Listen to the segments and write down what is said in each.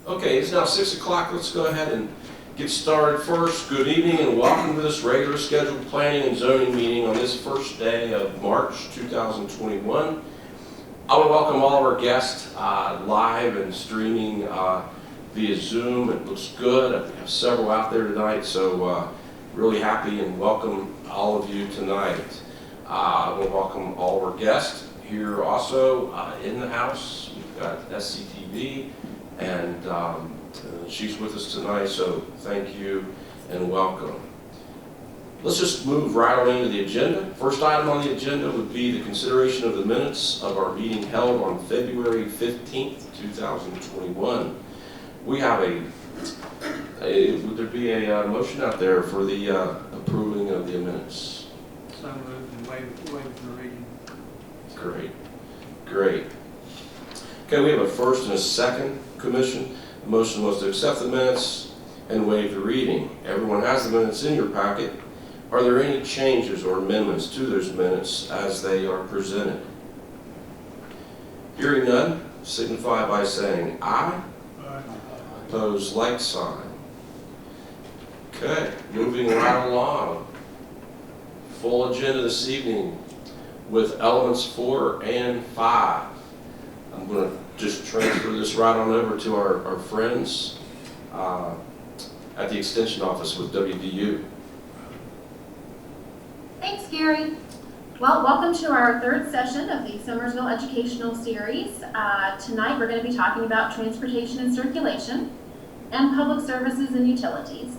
Okay, it's now 6 o'clock. Let's go ahead and get started first. Good evening and welcome to this regular scheduled planning and zoning meeting on this first day of March 2021. I want to welcome all of our guests live and streaming via Zoom. It looks good. We have several out there tonight, so really happy and welcome all of you tonight. I want to welcome all of our guests here also in the house. We've got SCTV, and she's with us tonight, so thank you and welcome. Let's just move right on into the agenda. First item on the agenda would be the consideration of the minutes of our meeting held on February 15th, 2021. We have would there be a motion out there for the approving of the minutes? So moved and waive the reading. Great. Okay, we have a first and a second, Commission. The motion was to accept the minutes and waive the reading. Everyone has the minutes in your packet. Are there any changes or amendments to those minutes as they are presented? Hearing none, signify by saying aye. Aye. Opposed, like sign. Okay, moving right along. Full agenda this evening with elements 4 and 5. I'm going to just transfer this right on over to our friends at the Extension Office with WDU. Thanks, Gary. Well, welcome to our third session of the Summersville Educational Series. Tonight we're going to be talking about transportation and circulation and public services and utilities.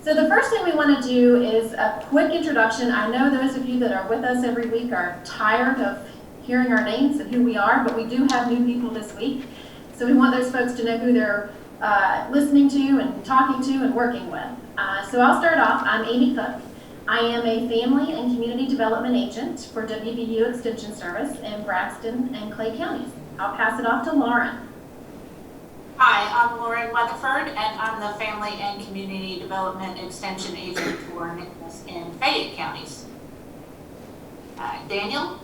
So the first thing we want to do is a quick introduction. I know those of you that are with us every week are tired of hearing our names and who we are, but we do have new people this week. So we want those folks to know who they're listening to and talking to and working with. So I'll start off. I'm Amy Cook. I am a family and community development agent for WVU Extension Service in Braxton and Clay counties. I'll pass it off to Lauren. Hi, I'm Lauren Weatherford, and I'm the Family and Community Development Extension Agent for Nicholas and Fayette counties. Daniel?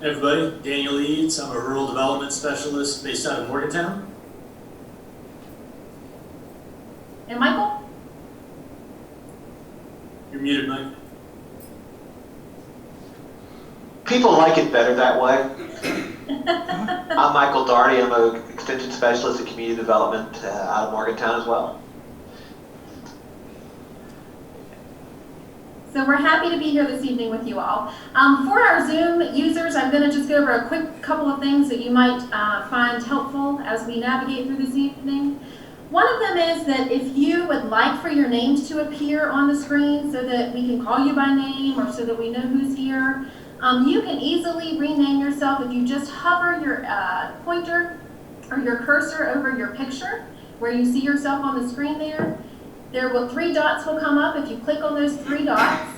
Hey everybody, Daniel Eads. I'm a Rural Development Specialist based out of Morgantown. And Michael? You're muted, Mike. People like it better that way. I'm Michael Daugherty. I'm an Extension Specialist in Community Development out of Morgantown as well. So we're happy to be here this evening with you all. For our Zoom users, I'm going to just go over a quick couple of things that you might find helpful as we navigate through this evening. One of them is that if you would like for your names to appear on the screen so that we can call you by name or so that we know who's here, you can easily rename yourself if you just hover your pointer or your cursor over your picture where you see yourself on the screen there. Three dots will come up. If you click on those 3 dots,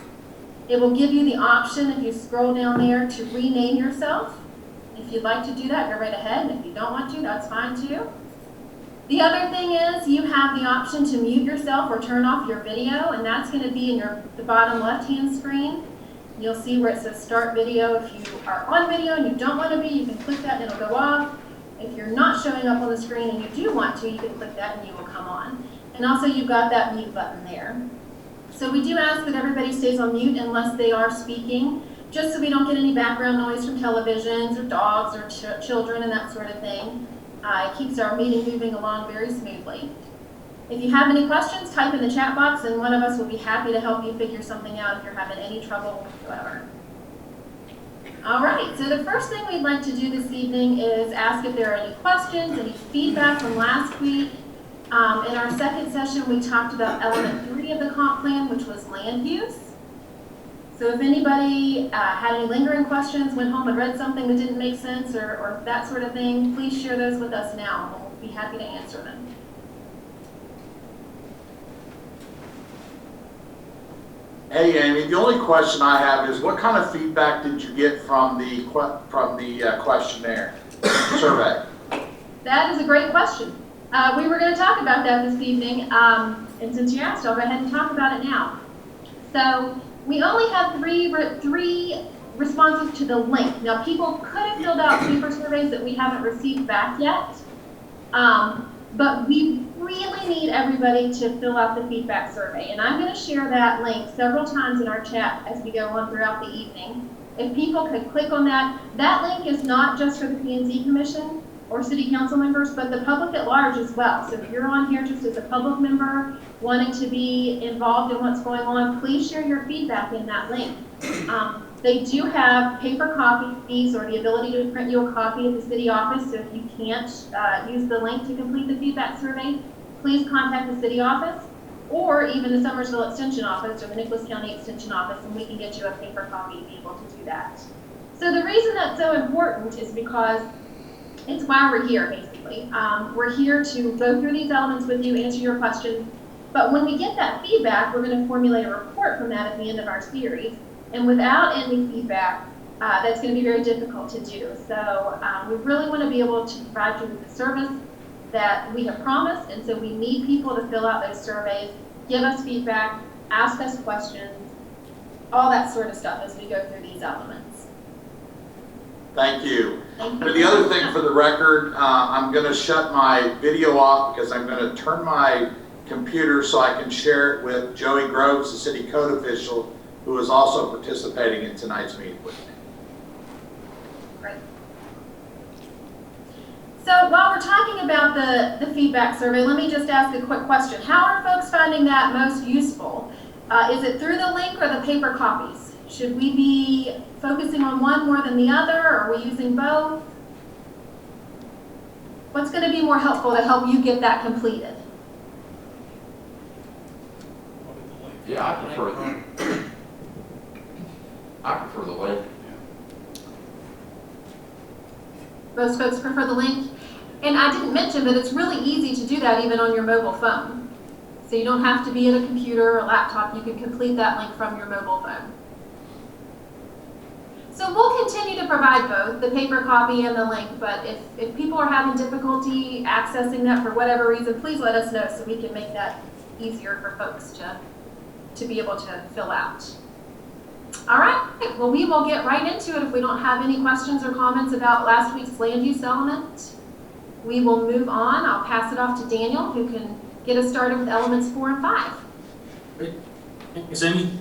it will give you the option, if you scroll down there, to rename yourself. If you'd like to do that, go right ahead. And if you don't want to, that's fine too. The other thing is you have the option to mute yourself or turn off your video, and that's going to be in the bottom left-hand screen. You'll see where it says Start Video. If you are on video and you don't want to be, you can click that and it'll go off. If you're not showing up on the screen and you do want to, you can click that and you will come on. And also you've got that mute button there. So we do ask that everybody stays on mute unless they are speaking, just so we don't get any background noise from televisions or dogs or children and that sort of thing. It keeps our meeting moving along very smoothly. If you have any questions, type in the chat box and one of us will be happy to help you figure something out if you're having any trouble whatsoever. All right, so the first thing we'd like to do this evening is ask if there are any questions, any feedback from last week. In our second session, we talked about element 3 of the comp plan, which was land use. So if anybody had any lingering questions, went home and read something that didn't make sense or that sort of thing, please share those with us now and we'll be happy to answer them. Hey Amy, the only question I have is what kind of feedback did you get from the questionnaire survey? That is a great question. We were going to talk about that this evening, and since you asked, I'll go ahead and talk about it now. So we only have three responses to the link. Now, people could have filled out paper surveys that we haven't received back yet. But we really need everybody to fill out the feedback survey. And I'm going to share that link several times in our chat as we go on throughout the evening. If people could click on that, that link is not just for the P&Z Commission or City Council members, but the public at large as well. So if you're on here just as a public member wanting to be involved in what's going on, please share your feedback in that link. They do have paper copies or the ability to print you a copy at the city office. So if you can't use the link to complete the feedback survey, please contact the city office or even the Summersville Extension Office or the Nicholas County Extension Office, and we can get you a paper copy to be able to do that. So the reason that's so important is because it's why we're here, basically. We're here to go through these elements with you, answer your questions, but when we get that feedback, we're going to formulate a report from that at the end of our series. And without any feedback, that's going to be very difficult to do. So we really want to be able to provide you with the service that we have promised, and so we need people to fill out those surveys, give us feedback, ask us questions, all that sort of stuff as we go through these elements. Thank you. Thank And you. the other thing for the record, I'm going to shut my video off because I'm going to turn my computer so I can share it with Joey Groves, the city code official, who is also participating in tonight's meeting with me. Great. So while we're talking about the feedback survey, let me just ask a quick question. How are folks finding that most useful? Is it through the link or the paper copies? Should we be focusing on one more than the other, or are we using both? What's going to be more helpful to help you get that completed? Yeah, I prefer the link. Most folks prefer the link. And I didn't mention, but it's really easy to do that even on your mobile phone. So you don't have to be at a computer or laptop. You can complete that link from your mobile phone. So we'll continue to provide both, the paper copy and the link, but if people are having difficulty accessing that for whatever reason, please let us know so we can make that easier for folks to be able to fill out. All right, well, we will get right into it if we don't have any questions or comments about last week's land use element. We will move on. I'll pass it off to Daniel, who can get us started with elements 4 and 5. Great. Thanks, Amy.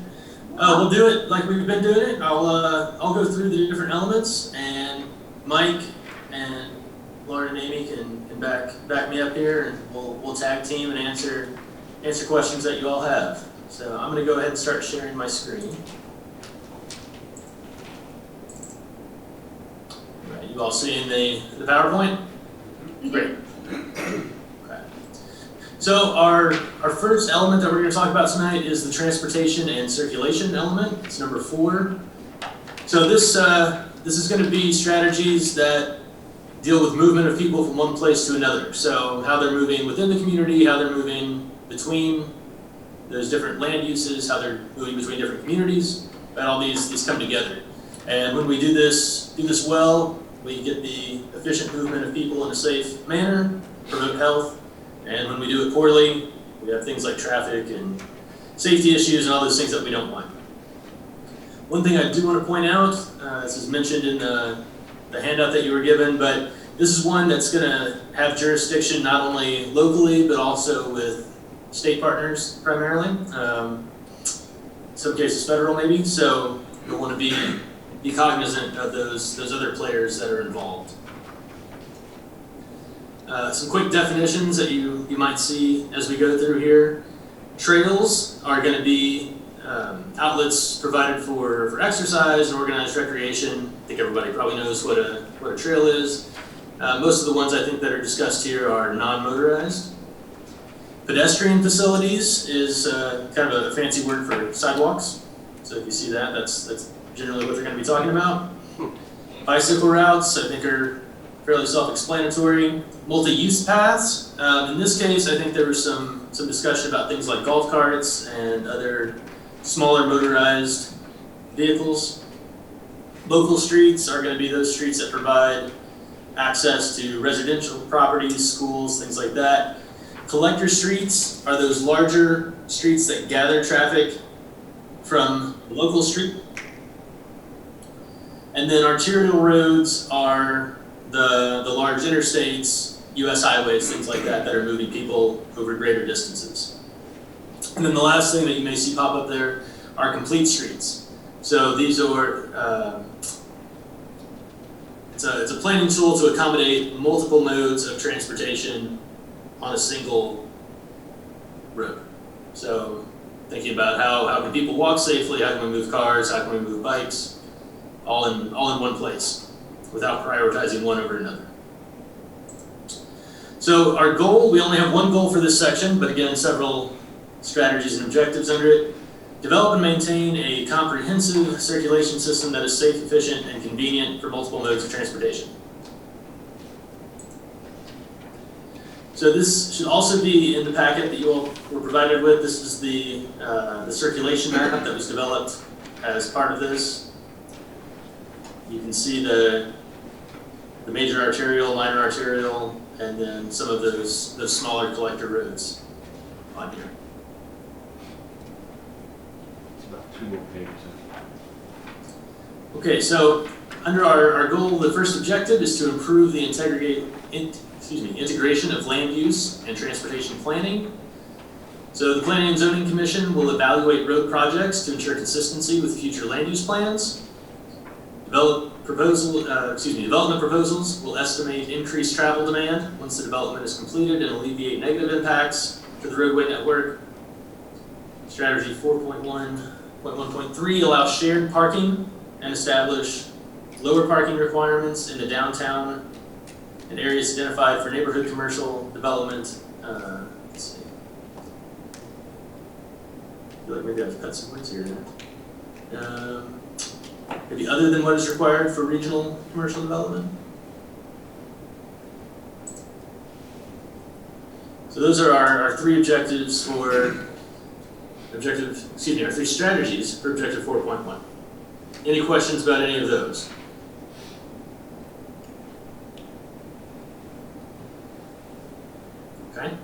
We'll do it like we've been doing it. I'll go through the different elements, and Mike and Lauren and Amy can back me up here, and we'll tag team and answer questions that you all have. So I'm going to go ahead and start sharing my screen. All right, you all seeing the PowerPoint? Great. Okay. So our first element that we're going to talk about tonight is the transportation and circulation element. It's number 4. So this is going to be strategies that deal with movement of people from one place to another. So how they're moving within the community, how they're moving between those different land uses, how they're moving between different communities, and all these come together. And when we do this well, we get the efficient movement of people in a safe manner, promote health, and when we do it poorly, we have things like traffic and safety issues and all those things that we don't want. One thing I do want to point out, this is mentioned in the handout that you were given, but this is one that's going to have jurisdiction not only locally, but also with state partners primarily, some cases federal maybe, so you'll want to be cognizant of those other players that are involved. Some quick definitions that you might see as we go through here. Trails are going to be outlets provided for exercise and organized recreation. I think everybody probably knows what a trail is. Most of the ones I think that are discussed here are non-motorized. Pedestrian facilities is kind of a fancy word for sidewalks. So if you see that, that's generally what they're going to be talking about. Bicycle routes, I think, are fairly self-explanatory. Multi-use paths. In this case, I think there was some discussion about things like golf carts and other smaller motorized vehicles. Local streets are going to be those streets that provide access to residential properties, schools, things like that. Collector streets are those larger streets that gather traffic from the local street. And then arterial roads are the large interstates, US highways, things like that are moving people over greater distances. And then the last thing that you may see pop up there are complete streets. So these are, it's a planning tool to accommodate multiple modes of transportation on a single road. So thinking about how can people walk safely, how can we move cars, how can we move bikes, all in one place without prioritizing one over another. So our goal, we only have one goal for this section, but again, several strategies and objectives under it. Develop and maintain a comprehensive circulation system that is safe, efficient, and convenient for multiple modes of transportation. So this should also be in the packet that you all were provided with. This is the circulation map that was developed as part of this. You can see the major arterial, minor arterial, and then some of those smaller collector roads on here. It's about 2 more pages. Okay, so under our goal, the first objective is to improve the integration of land use and transportation planning. So the Planning and Zoning Commission will evaluate road projects to ensure consistency with future land use plans. Development proposals will estimate increased travel demand once the development is completed and alleviate negative impacts to the roadway network. Strategy 4.1.1.3 allows shared parking and establish lower parking requirements in the downtown and areas identified for neighborhood commercial development. Let's see. I feel like maybe I've cut some words here. Maybe other than what is required for regional commercial development. So those are our 3 objectives for our 3 strategies for objective 4.1. Any questions about any of those? Okay.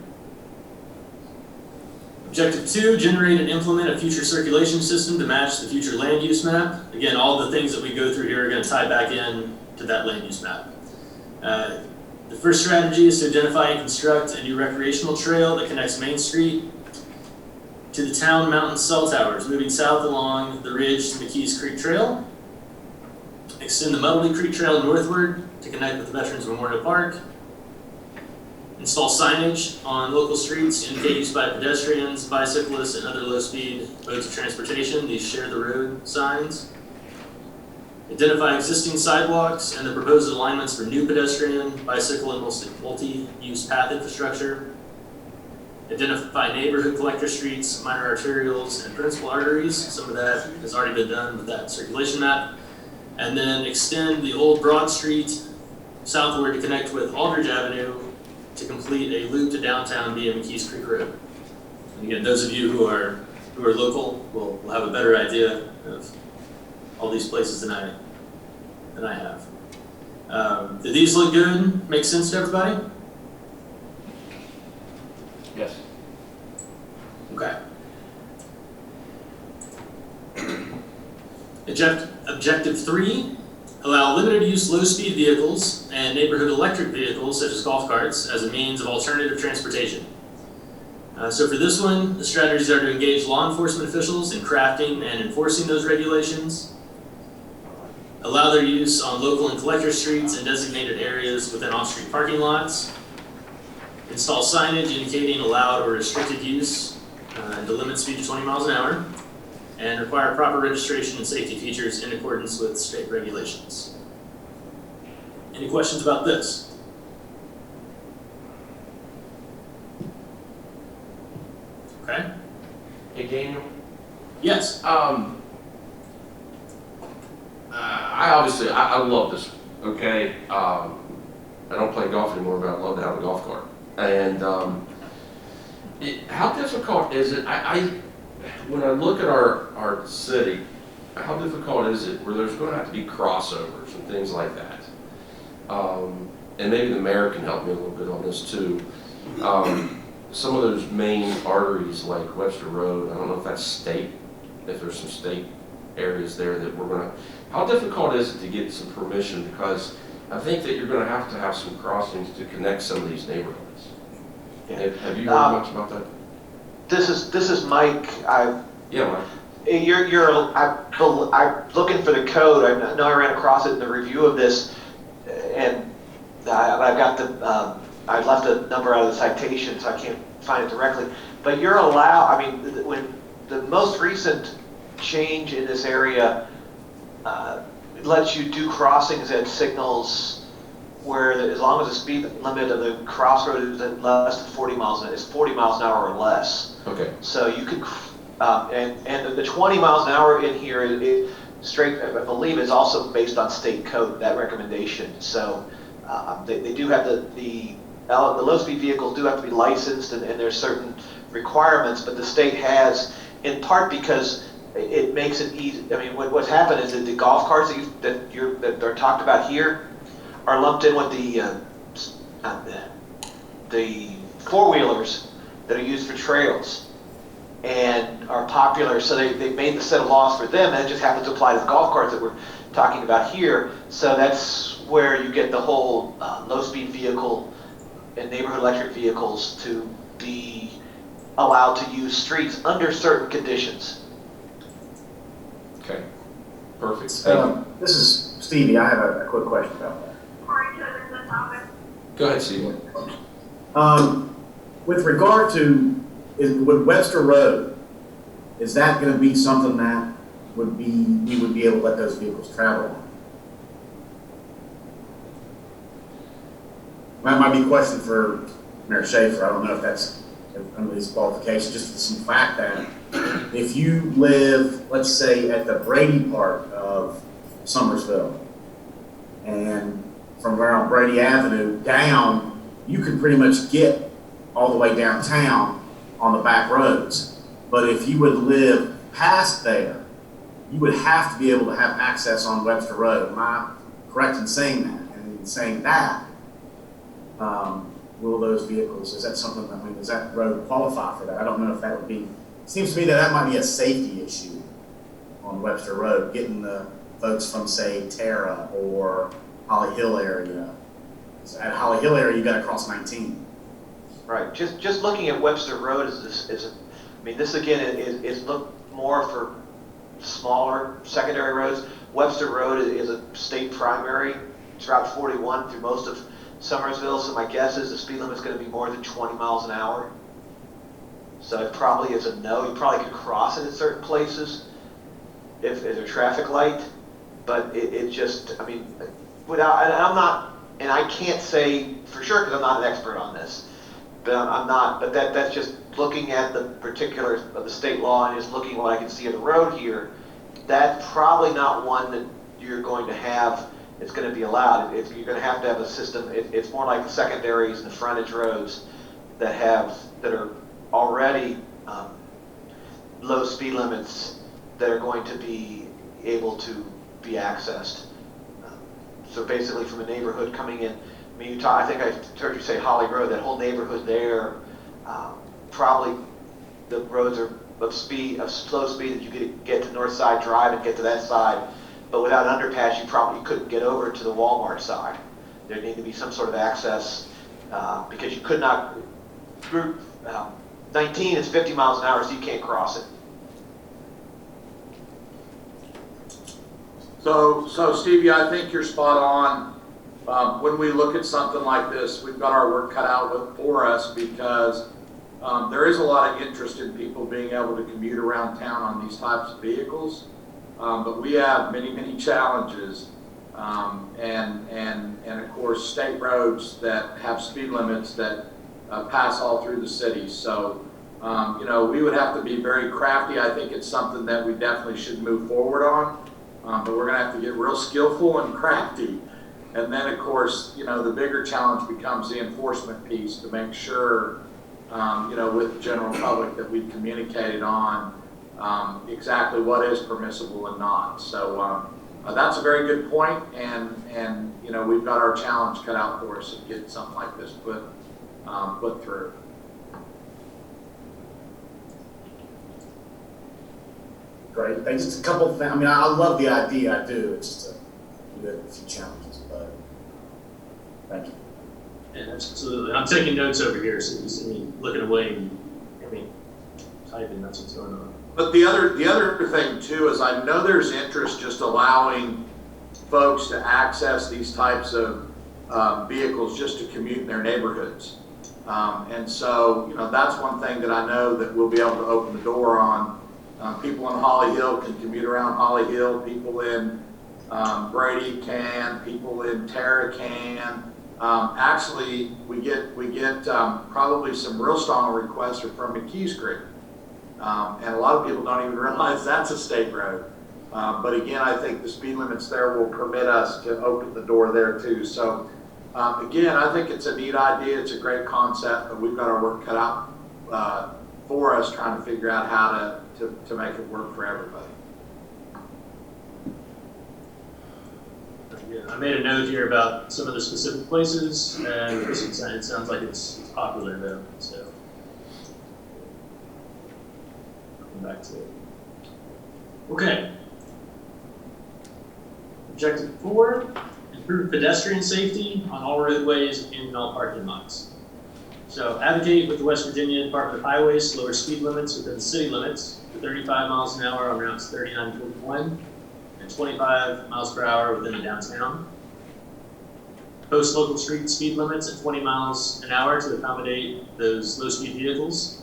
Objective 2, generate and implement a future circulation system to match the future land use map. Again, all the things that we go through here are going to tie back in to that land use map. The first strategy is to identify and construct a new recreational trail that connects Main Street to the town mountain cell towers, moving south along the ridge to McKees Creek Trail. Extend the Muddley Creek Trail northward to connect with the Veterans Memorial Park. Install signage on local streets to indicate use by pedestrians, bicyclists, and other low-speed modes of transportation. These share the road signs. Identify existing sidewalks and the proposed alignments for new pedestrian, bicycle, and multi-use path infrastructure. Identify neighborhood collector streets, minor arterials, and principal arteries. Some of that has already been done with that circulation map. And then extend the old Broad Street southward to connect with Aldridge Avenue to complete a loop to downtown via McKees Creek Road. And again, those of you who are local will have a better idea of all these places than I have. Do these look good? Make sense to everybody? Yes. Okay. Objective 3, allow limited use low-speed vehicles and neighborhood electric vehicles such as golf carts as a means of alternative transportation. So for this one, the strategies are to engage law enforcement officials in crafting and enforcing those regulations, allow their use on local and collector streets and designated areas within off-street parking lots, install signage indicating allowed or restricted use and to limit speed to 20 miles an hour, and require proper registration and safety features in accordance with state regulations. Any questions about this? Okay. Hey, Daniel. Yes. I love this, okay? I don't play golf anymore, but I love to have a golf cart. And how difficult is it? When I look at our city, how difficult is it where there's going to have to be crossovers and things like that? And maybe the mayor can help me a little bit on this too. Some of those main arteries like Webster Road, I don't know if that's state, if there's some state areas there that we're going to, how difficult is it to get some permission? Because I think that you're gonna have to have some crossings to connect some of these neighborhoods. Yeah. Have you heard much about that? This is Mike. Yeah, Mike. I'm looking for the code. I know I ran across it in the review of this, and I've got I left a number out of the citation, so I can't find it directly. But you're allowed. I mean, when the most recent change in this area lets you do crossings at signals where as long as the speed limit of the crossroad is less than 40 miles an hour, it's 40 miles an hour or less. Okay. So you can, and the 20 miles an hour in here is straight, I believe, is also based on state code, that recommendation. So they do have the low-speed vehicles do have to be licensed, and there's certain requirements, but the state has, in part because it makes it easy. I mean, what's happened is that the golf carts that are talked about here are lumped in with the four-wheelers that are used for trails and are popular. So they made the set of laws for them, and it just happens to apply to the golf carts that we're talking about here. So that's where you get the whole low-speed vehicle and neighborhood electric vehicles to be allowed to use streets under certain conditions. Okay. Perfect. This is Stevie. I have a quick question about that. Go ahead, Steve. With regard to with Webster Road, is that going to be something that we would be able to let those vehicles travel on? That might be a question for Mayor Schaefer. I don't know if that's under these qualifications, just for some fact that if you live, let's say, at the Brady part of Summersville, and from around Brady Avenue down, you can pretty much get all the way downtown on the back roads. But if you would live past there, you would have to be able to have access on Webster Road. Am I correct in saying that? And in saying that, will those vehicles, is that something, I mean, does that road qualify for that? I don't know if that would be, it seems to me that might be a safety issue on Webster Road, getting the folks from, say, Terra or Holly Hill area. At Holly Hill area, you got to cross 19. Right. Just looking at Webster Road I mean, this again is looked more for smaller secondary roads. Webster Road is a state primary. It's Route 41 through most of Summersville, so my guess is the speed limit is going to be more than 20 miles an hour. So it probably is a no. You probably could cross it at certain places if there's a traffic light, but it just, I mean, without, and I'm not, and I can't say for sure because I'm not an expert on this, but I'm not, but that's just looking at the particulars of the state law and just looking at what I can see of the road here. That's probably not one that you're going to have. It's going to be allowed. You're going to have a system. It's more like the secondaries and the frontage roads that are already low speed limits that are going to be able to be accessed. So basically, from a neighborhood coming in, I mean, I think I heard you say Holly Road. That whole neighborhood there, probably the roads are of slow speed that you could get to North Side Drive and get to that side. But without an underpass, you probably couldn't get over to the Walmart side. There need to be some sort of access because you could not. Route 19 is 50 miles an hour, so you can't cross it. So Stevie, I think you're spot on. When we look at something like this, we've got our work cut out for us because there is a lot of interest in people being able to commute around town on these types of vehicles. But we have many challenges, and of course state roads that have speed limits that pass all through the city. So we would have to be very crafty. I think it's something that we definitely should move forward on, but we're going to have to get real skillful and crafty. And then of course the bigger challenge becomes the enforcement piece to make sure with the general public that we've communicated on exactly what is permissible and not. So that's a very good point, and we've got our challenge cut out for us to get something like this put through. Great. Just a couple of things. I mean, I love the idea. I do. It's just a few challenges, but Thank you. Yeah, absolutely. I'm taking notes over here, so if you see me looking away and typing, that's what's going on. But the other thing too is I know there's interest just allowing folks to access these types of vehicles just to commute in their neighborhoods. And so, that's one thing that I know that we'll be able to open the door on. People in Holly Hill can commute around Holly Hill, people in Brady can, people in Terra can. Actually, we get probably some real strong requests from McKees Creek. And a lot of people don't even realize that's a state road. But again, I think the speed limits there will permit us to open the door there too. So again, I think it's a neat idea. It's a great concept, but we've got our work cut out for us trying to figure out how to make it work for everybody. Yeah, I made a note here about some of the specific places, and it sounds like it's popular though, so. Back to it. Okay. Objective 4, improve pedestrian safety on all roadways and in all parking lots. So advocate with the West Virginia Department of Highways to lower speed limits within the city limits to 35 miles an hour on routes 39 and 41 and 25 miles per hour within the downtown. Post local street speed limits at 20 miles an hour to accommodate those low speed vehicles.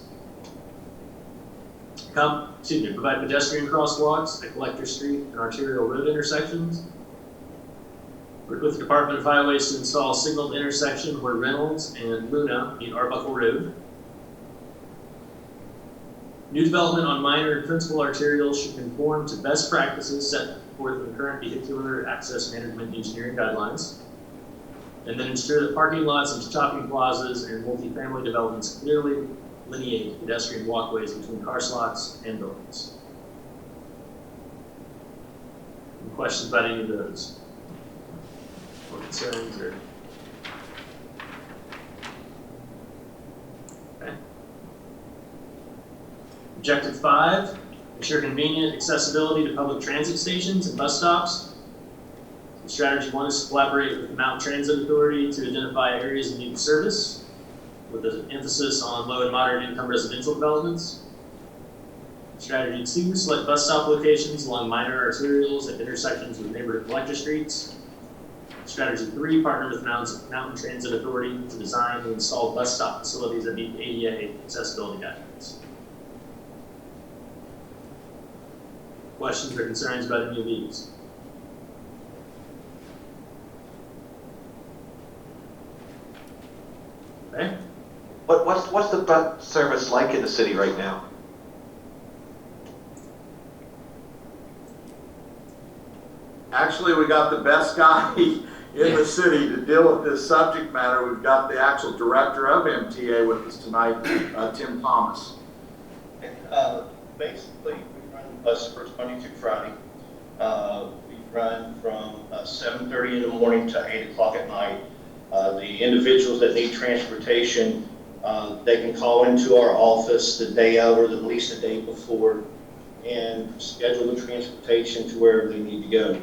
Provide pedestrian crosswalks at Collector Street and arterial road intersections. Work with the Department of Highways to install a signaled intersection where Reynolds and Luna meet Arbuckle Road. New development on minor and principal arterials should conform to best practices set forth in the current vehicular access management engineering guidelines. And then ensure that parking lots and shopping plazas and multifamily developments clearly delineate pedestrian walkways between car slots and buildings. Any questions about any of those? Or concerns or? Okay. Objective 5, ensure convenient accessibility to public transit stations and bus stops. Strategy 1 is to collaborate with the Mountain Transit Authority to identify areas in need of service, with an emphasis on low and moderate income residential developments. Strategy 2, select bus stop locations along minor arterials at intersections with neighborhood collector streets. Strategy 3, partner with Mountain Transit Authority to design and install bus stop facilities that meet ADA accessibility guidelines. Questions or concerns about any of these? Okay. What's the bus service like in the city right now? Actually, we got the best guy in the city to deal with this subject matter. We've got the actual director of MTA with us tonight, Tim Thomas. Basically, we run the bus first Monday through Friday. We run from 7:30 in the morning to 8 o'clock at night. The individuals that need transportation, they can call into our office the day of or at least the day before and schedule the transportation to wherever they need to go.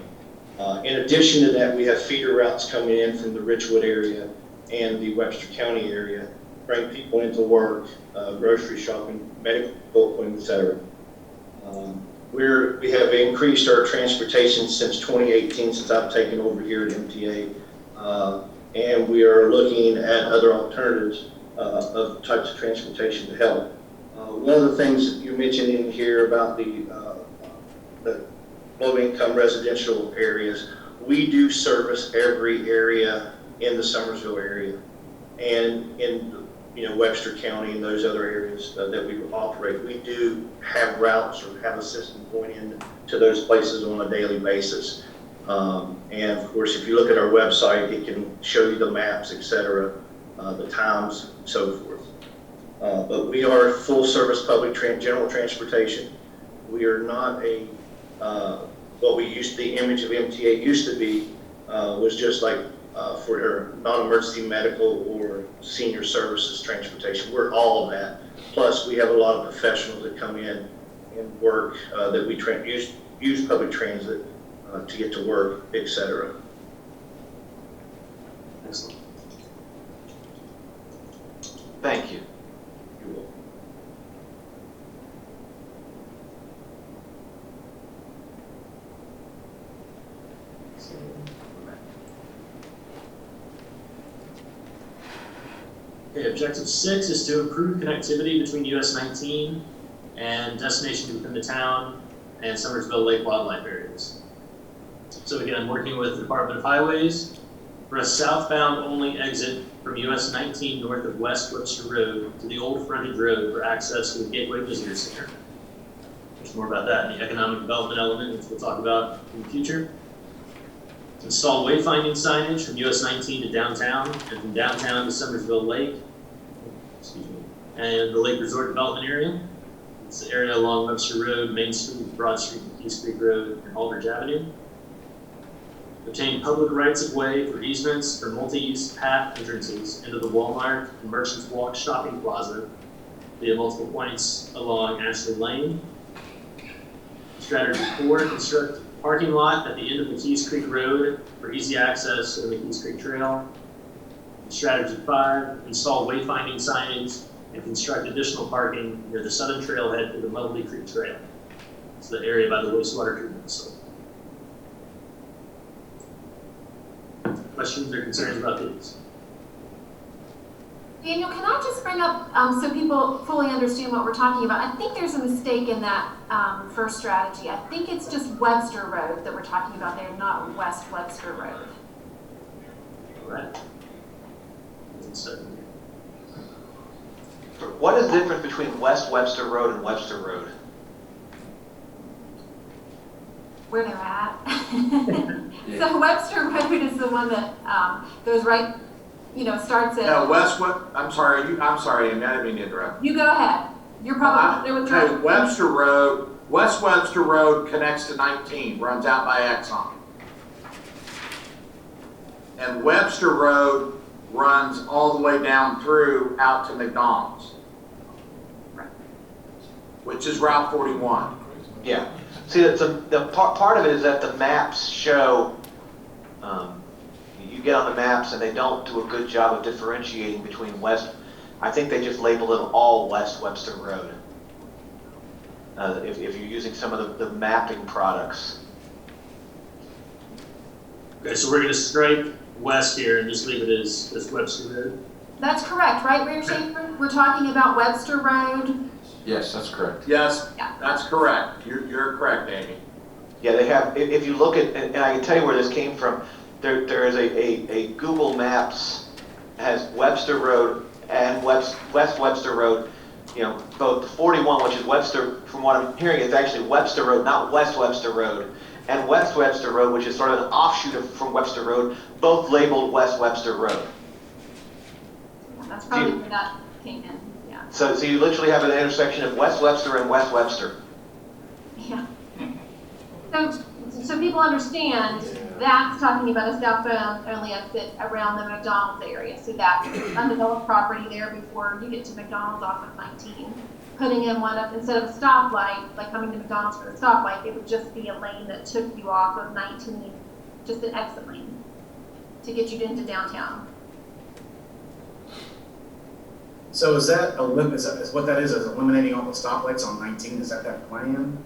In addition to that, we have feeder routes coming in from the Richwood area and the Webster County area, bring people into work, grocery shopping, medical appointments, etc. We have increased our transportation since 2018, since I've taken over here at MTA, and we are looking at other alternatives of types of transportation to help. One of the things that you mentioned in here about the low-income residential areas, we do service every area in the Summersville area and in Webster County and those other areas that we operate. We do have routes or have a system going into those places on a daily basis. And of course, if you look at our website, it can show you the maps, etc., the times, and so forth. But we are full service public general transportation. We are not a, the image of MTA used to be, was just like for non-emergency medical or senior services transportation. We're all of that. Plus, we have a lot of professionals that come in and work that we use public transit to get to work, etc. Excellent. Thank you. You're welcome. Okay, objective 6 is to improve connectivity between US 19 and destinations within the town and Summersville Lake wildlife areas. So again, I'm working with the Department of Highways for a southbound only exit from US 19 north of West Webster Road to the old frontage road for access to the Gateway Visitor Center. There's more about that in the economic development element, which we'll talk about in the future. Install wayfinding signage from US 19 to downtown and from downtown to Summersville Lake, and the Lake Resort Development Area. It's the area along Webster Road, Main Street, Broad Street, East Creek Road, and Aldridge Avenue. Obtain public rights of way for easements for multi-use path entrances into the Walmart and Merchants Walk shopping plaza via multiple points along Ashley Lane. Strategy 4, construct a parking lot at the end of McKees Creek Road for easy access to the McKees Creek Trail. Strategy 5, install wayfinding signage and construct additional parking near the southern trailhead for the Muddleby Creek Trail. It's the area by the wastewater treatment facility. Questions or concerns about these? Daniel, can I just bring up, so people fully understand what we're talking about? I think there's a mistake in that first strategy. I think it's just Webster Road that we're talking about there, not West Webster Road. All right. What is the difference between West Webster Road and Webster Road? Where they're at. So Webster Road is the one that goes right, starts at. No, I'm sorry, Amy, I didn't mean to interrupt. You go ahead. You're probably there with Okay, Webster Road, West Webster Road connects to 19, runs out by Exxon. And Webster Road runs all the way down through out to McDonald's, which is Route 41. Yeah. See, the part of it is that the maps show, you get on the maps and they don't do a good job of differentiating between West. I think they just label it all West Webster Road. If you're using some of the mapping products. Okay, so we're going to strike west here and just leave it as Webster Road. That's correct, right, Mayor Schaefer? We're talking about Webster Road. Yes, that's correct. Yes, Yeah. that's correct. You're correct, Amy. Yeah, they have, if you look at, and I can tell you where this came from, there is a Google Maps has Webster Road and West Webster Road, both the 41, which is Webster, from what I'm hearing, it's actually Webster Road, not West Webster Road, and West Webster Road, which is sort of an offshoot from Webster Road, both labeled West Webster Road. That's probably where that came in, yeah. So you literally have an intersection of West Webster and West Webster. Yeah. So people understand that's talking about a southbound only exit around the McDonald's area. So that's undeveloped property there before you get to McDonald's off of 19. Putting in one of, instead of a stoplight, like coming to McDonald's for a stoplight, it would just be a lane that took you off of 19, just an exit lane to get you into downtown. So is that is what that is eliminating all the stoplights on 19? Is that plan?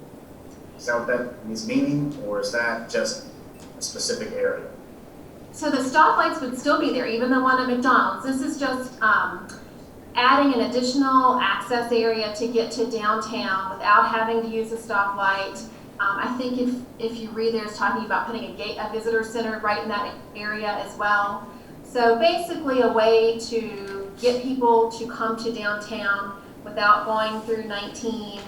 Is that what that is meaning, or is that just a specific area? So the stoplights would still be there, even the one at McDonald's. This is just adding an additional access area to get to downtown without having to use a stoplight. I think if you read there, it's talking about putting a visitor center right in that area as well. So basically a way to get people to come to downtown without going through 19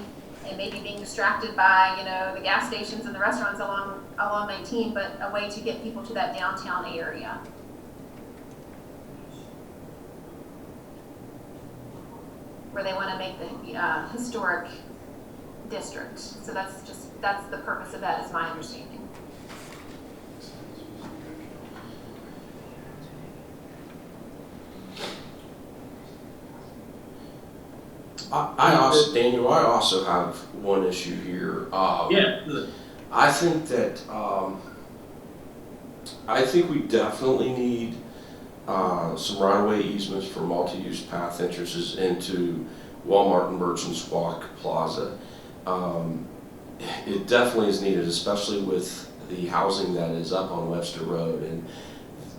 and maybe being distracted by, the gas stations and the restaurants along 19, but a way to get people to that downtown area. Where they want to make the historic district. So that's the purpose of that, is my understanding. Daniel, I also have one issue here. I think that I think we definitely need some right-of-way easements for multi-use path entrances into Walmart and Merchants Walk Plaza. It definitely is needed, especially with the housing that is up on Webster Road, and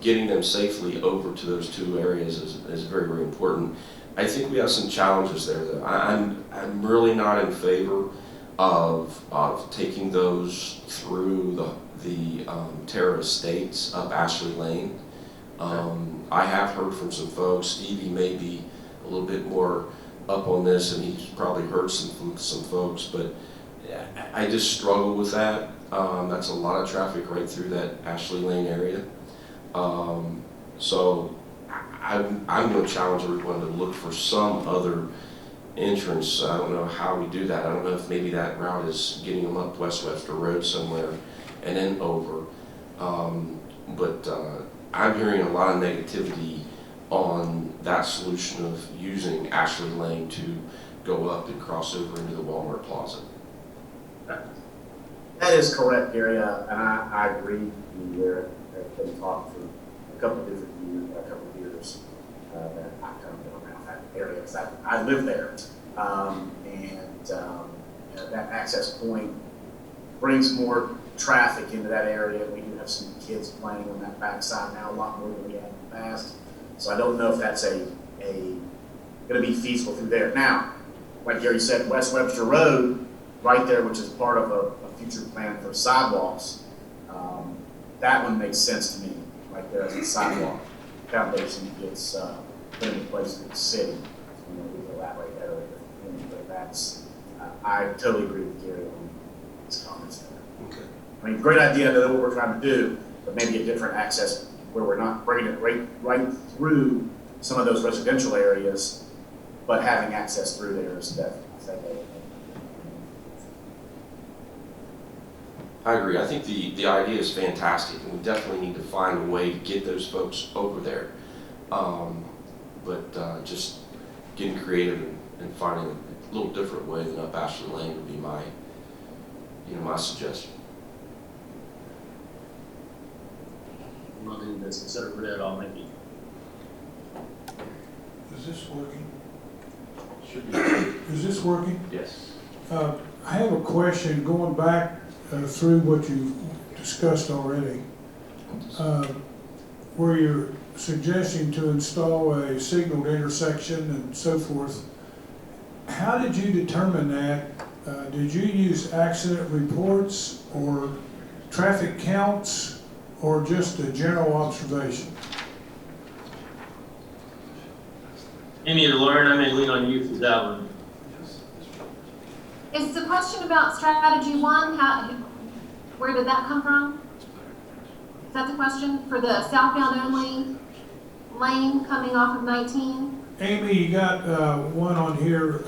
getting them safely over to those two areas is very, very important. I think we have some challenges there, though. I'm really not in favor of taking those through the Terra Estates up Ashley Lane. I have heard from some folks. Stevie may be a little bit more up on this, and he's probably heard from some folks, but I just struggle with that. That's a lot of traffic right through that Ashley Lane area. So I'm going to challenge everyone to look for some other entrance. I don't know how we do that. I don't know if maybe that route is getting them up West Webster Road somewhere and then over. But I'm hearing a lot of negativity on that solution of using Ashley Lane to go up and cross over into the Walmart Plaza. That is correct, Gary, and I agree with you. I've been talking for a couple of years that I've kind of been around that area because I live there, that access point brings more traffic into that area. We do have some kids playing on that backside now, a lot more than we had in the past. So I don't know if that's going to be feasible through there. Now, like Gary said, West Webster Road, right there, which is part of a future plan for sidewalks, that one makes sense to me. Right there as a sidewalk foundation gets put into place with the city. We elaborate that earlier, but that's I totally agree with Gary on his comments there. Okay. I mean, great idea. I know what we're trying to do, but maybe a different access where we're not bringing it right through some of those residential areas, but having access through there is definitely. I agree. I think the idea is fantastic, and we definitely need to find a way to get those folks over there. But just getting creative and finding a little different way than up Ashley Lane would be my suggestion. I'm not doing this. Instead of red, I'll make it. Is this working? Should be. Is this working? Yes. I have a question going back through what you've discussed already, where you're suggesting to install a signaled intersection and so forth. How did you determine that? Did you use accident reports or traffic counts or just a general observation? Amy or Lauren, I may lean on you for that one. Is the question about strategy one, where did that come from? Is that the question for the southbound only lane coming off of 19? Amy, you got one on here,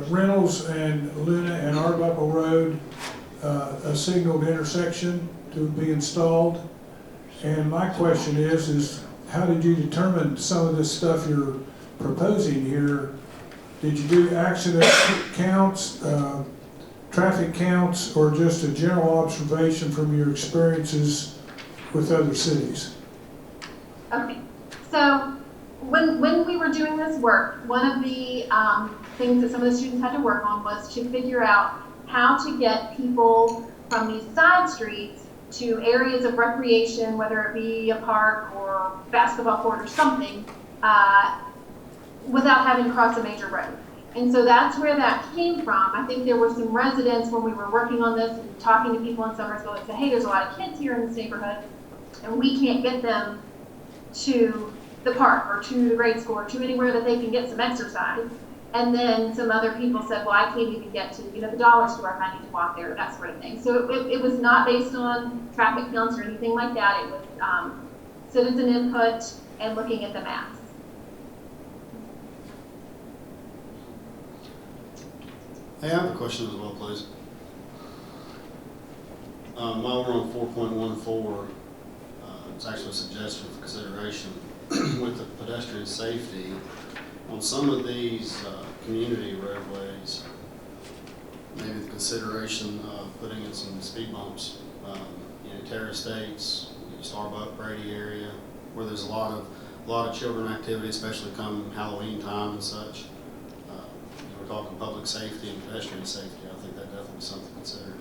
Reynolds and Luna and Arbuckle Road, a signaled intersection to be installed. And my question is how did you determine some of this stuff you're proposing here? Did you do accident counts, traffic counts, or just a general observation from your experiences with other cities? Okay, so when we were doing this work, one of the things that some of the students had to work on was to figure out how to get people from these side streets to areas of recreation, whether it be a park or basketball court or something, without having to cross a major road. And so that's where that came from. I think there were some residents when we were working on this and talking to people in Summersville that said, hey, there's a lot of kids here in this neighborhood and we can't get them to the park or to the grade school or to anywhere that they can get some exercise. And then some other people said, well, I can't even get to the dollar store if I need to walk there, that sort of thing. So it was not based on traffic counts or anything like that. It was citizen input and looking at the maps. Hey, I have a question as well, please. While we're on 4.14, it's actually a suggestion for consideration with the pedestrian safety. On some of these community roadways, maybe the consideration of putting in some speed bumps, Terra Estates, Starbuck, Brady area, where there's a lot of children activity, especially come Halloween time and such. We're talking public safety and pedestrian safety. I think that definitely is something to consider.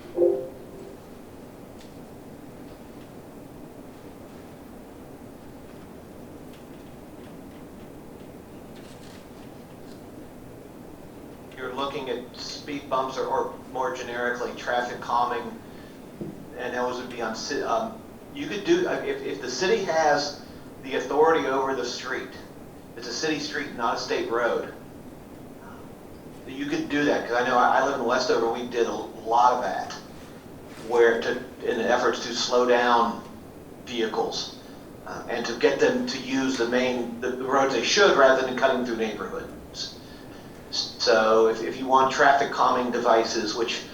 You're looking at speed bumps or more generically, traffic calming, and those would be on, you could do, if the city has the authority over the street, it's a city street, not a state road, you could do that, because I know I live in Westover, and we did a lot of that, in efforts to slow down vehicles, and to get them to use the roads they should, rather than cutting through neighborhoods. So if you want traffic calming devices, which,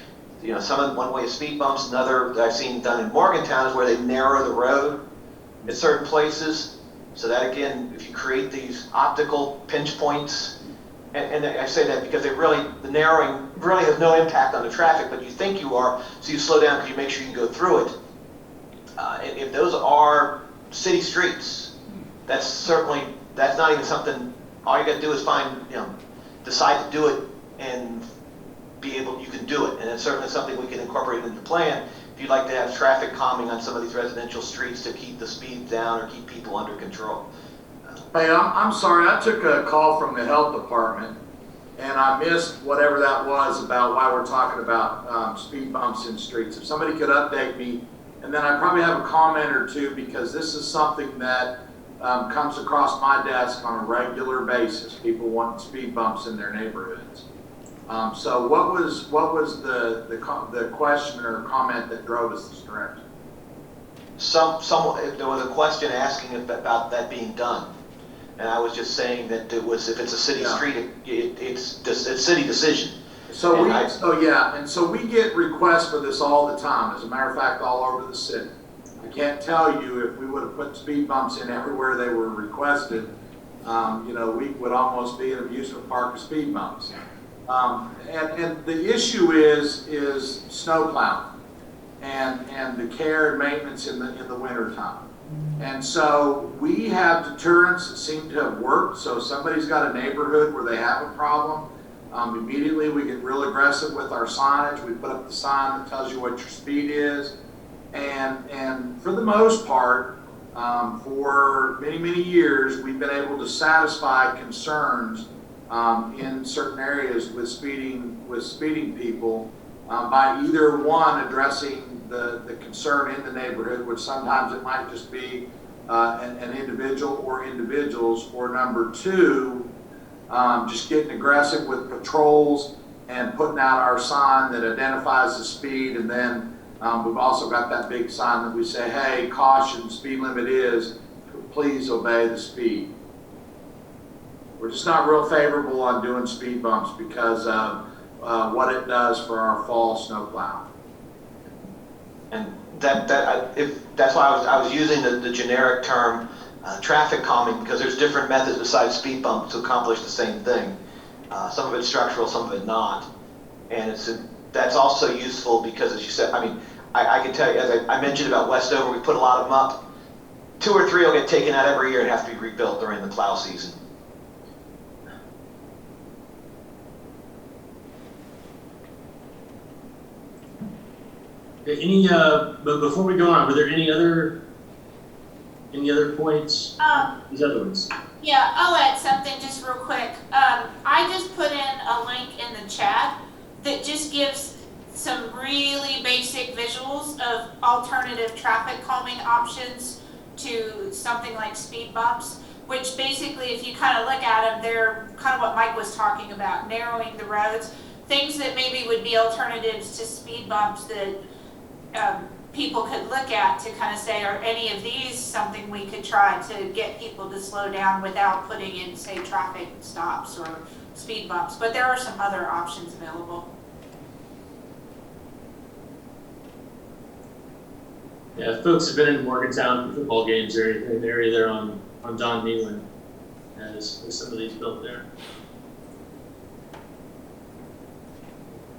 one way is speed bumps, another that I've seen done in Morgantown is where they narrow the road at certain places. So that again, if you create these optical pinch points, and I say that because the narrowing really has no impact on the traffic, but you think you are, so you slow down because you make sure you can go through it. If those are city streets, that's not even something, all you gotta do is decide to do it and you can do it. And it's certainly something we can incorporate into the plan if you'd like to have traffic calming on some of these residential streets to keep the speed down or keep people under control. Hey, I'm sorry, I took a call from the health department and I missed whatever that was about why we're talking about speed bumps in streets. If somebody could update me, and then I probably have a comment or two, because this is something that comes across my desk on a regular basis. People want speed bumps in their neighborhoods. So what was the question or comment that drove us this direction? There was a question asking about that being done, and I was just saying that if it's a city street, it's a city decision. So we get requests for this all the time. As a matter of fact, all over the city. I can't tell you if we would have put speed bumps in everywhere they were requested, we would almost be an amusement park of speed bumps. And the issue is snow plowing and the care and maintenance in the winter time. And so we have deterrents that seem to have worked. So if somebody's got a neighborhood where they have a problem, immediately we get real aggressive with our signage. We put up the sign that tells you what your speed is. And for the most part, for many, many years, we've been able to satisfy concerns in certain areas with speeding people by either one, addressing the concern in the neighborhood, which sometimes it might just be an individual or individuals, or number two, just getting aggressive with patrols and putting out our sign that identifies the speed. And then we've also got that big sign that we say, hey, caution, speed limit is, please obey the speed. We're just not real favorable on doing speed bumps because of what it does for our fall snow plow. And that's why I was using the generic term traffic calming, because there's different methods besides speed bumps to accomplish the same thing. Some of it's structural, some of it not. And that's also useful because, as you said, I can tell you, as I mentioned about Westover, we put a lot of them up. 2 or 3 will get taken out every year and have to be rebuilt during the plow season. But before we go on, were there any other points? These other ones. Yeah, I'll add something just real quick. I just put in a link in the chat that just gives some really basic visuals of alternative traffic calming options to something like speed bumps, which basically, if you kind of look at them, they're kind of what Mike was talking about, narrowing the roads, things that maybe would be alternatives to speed bumps that people could look at to kind of say, are any of these something we could try to get people to slow down without putting in, say, traffic stops or speed bumps. But there are some other options available. Yeah, if folks have been in Morgantown for football games or anything, the area there on John Nealon has some of these built there.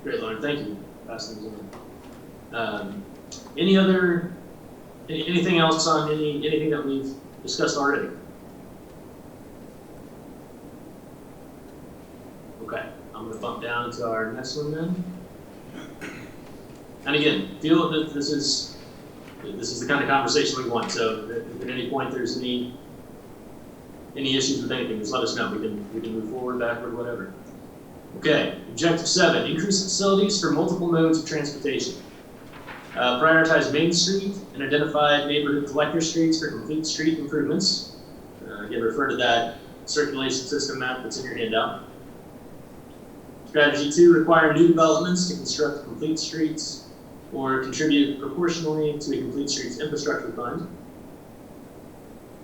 Great, Lauren. Thank you. Passing these on. Any other Anything else on anything that we've discussed already? Okay, I'm gonna bump down to our next one then. And again, feel that this is the kind of conversation we want. So if at any point there's any issues with anything, just let us know. We can move forward, backward, whatever. Okay, objective 7, increase facilities for multiple modes of transportation. Prioritize Main Street and identify neighborhood collector streets for complete street improvements. Again, refer to that circulation system map that's in your handout. Strategy 2, require new developments to construct complete streets or contribute proportionally to a complete streets infrastructure fund.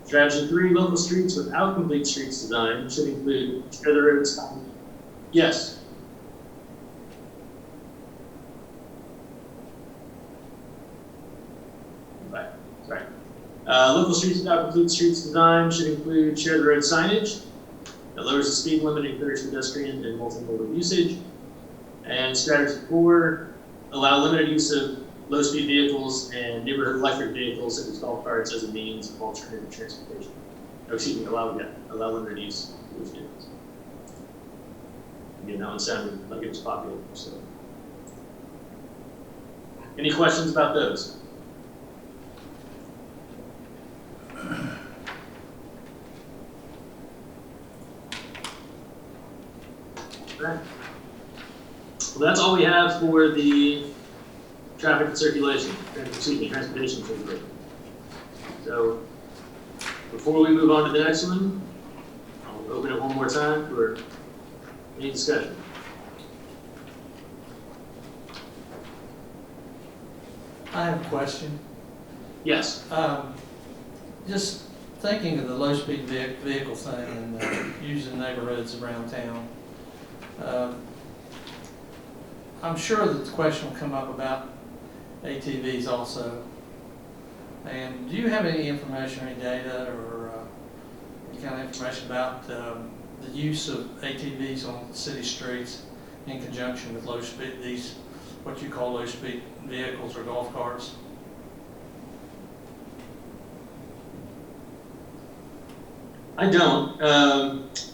Strategy 3, local streets without complete streets design should include share the roads. Yes. Okay, sorry. Local streets without complete streets design should include share the road signage that lowers the speed limit and encourages pedestrian and multimodal usage. And strategy 4, allow limited use of low-speed vehicles and neighborhood electric vehicles such as golf carts as a means of alternative transportation. Oh, excuse me, allow limited use of those vehicles. Again, that one sounded like it was popular. So, any questions about those? Okay. Well, that's all we have for the traffic and circulation, transportation circulation. So, before we move on to the next one, I'll open it one more time for any discussion. I have a question. Yes. Just thinking of the low-speed vehicle thing and using neighborhoods around town, I'm sure that the question will come up about ATVs also. And do you have any information or any data or any kind of information about the use of ATVs on city streets in conjunction with low-speed, these what you call low-speed vehicles or golf carts? I don't,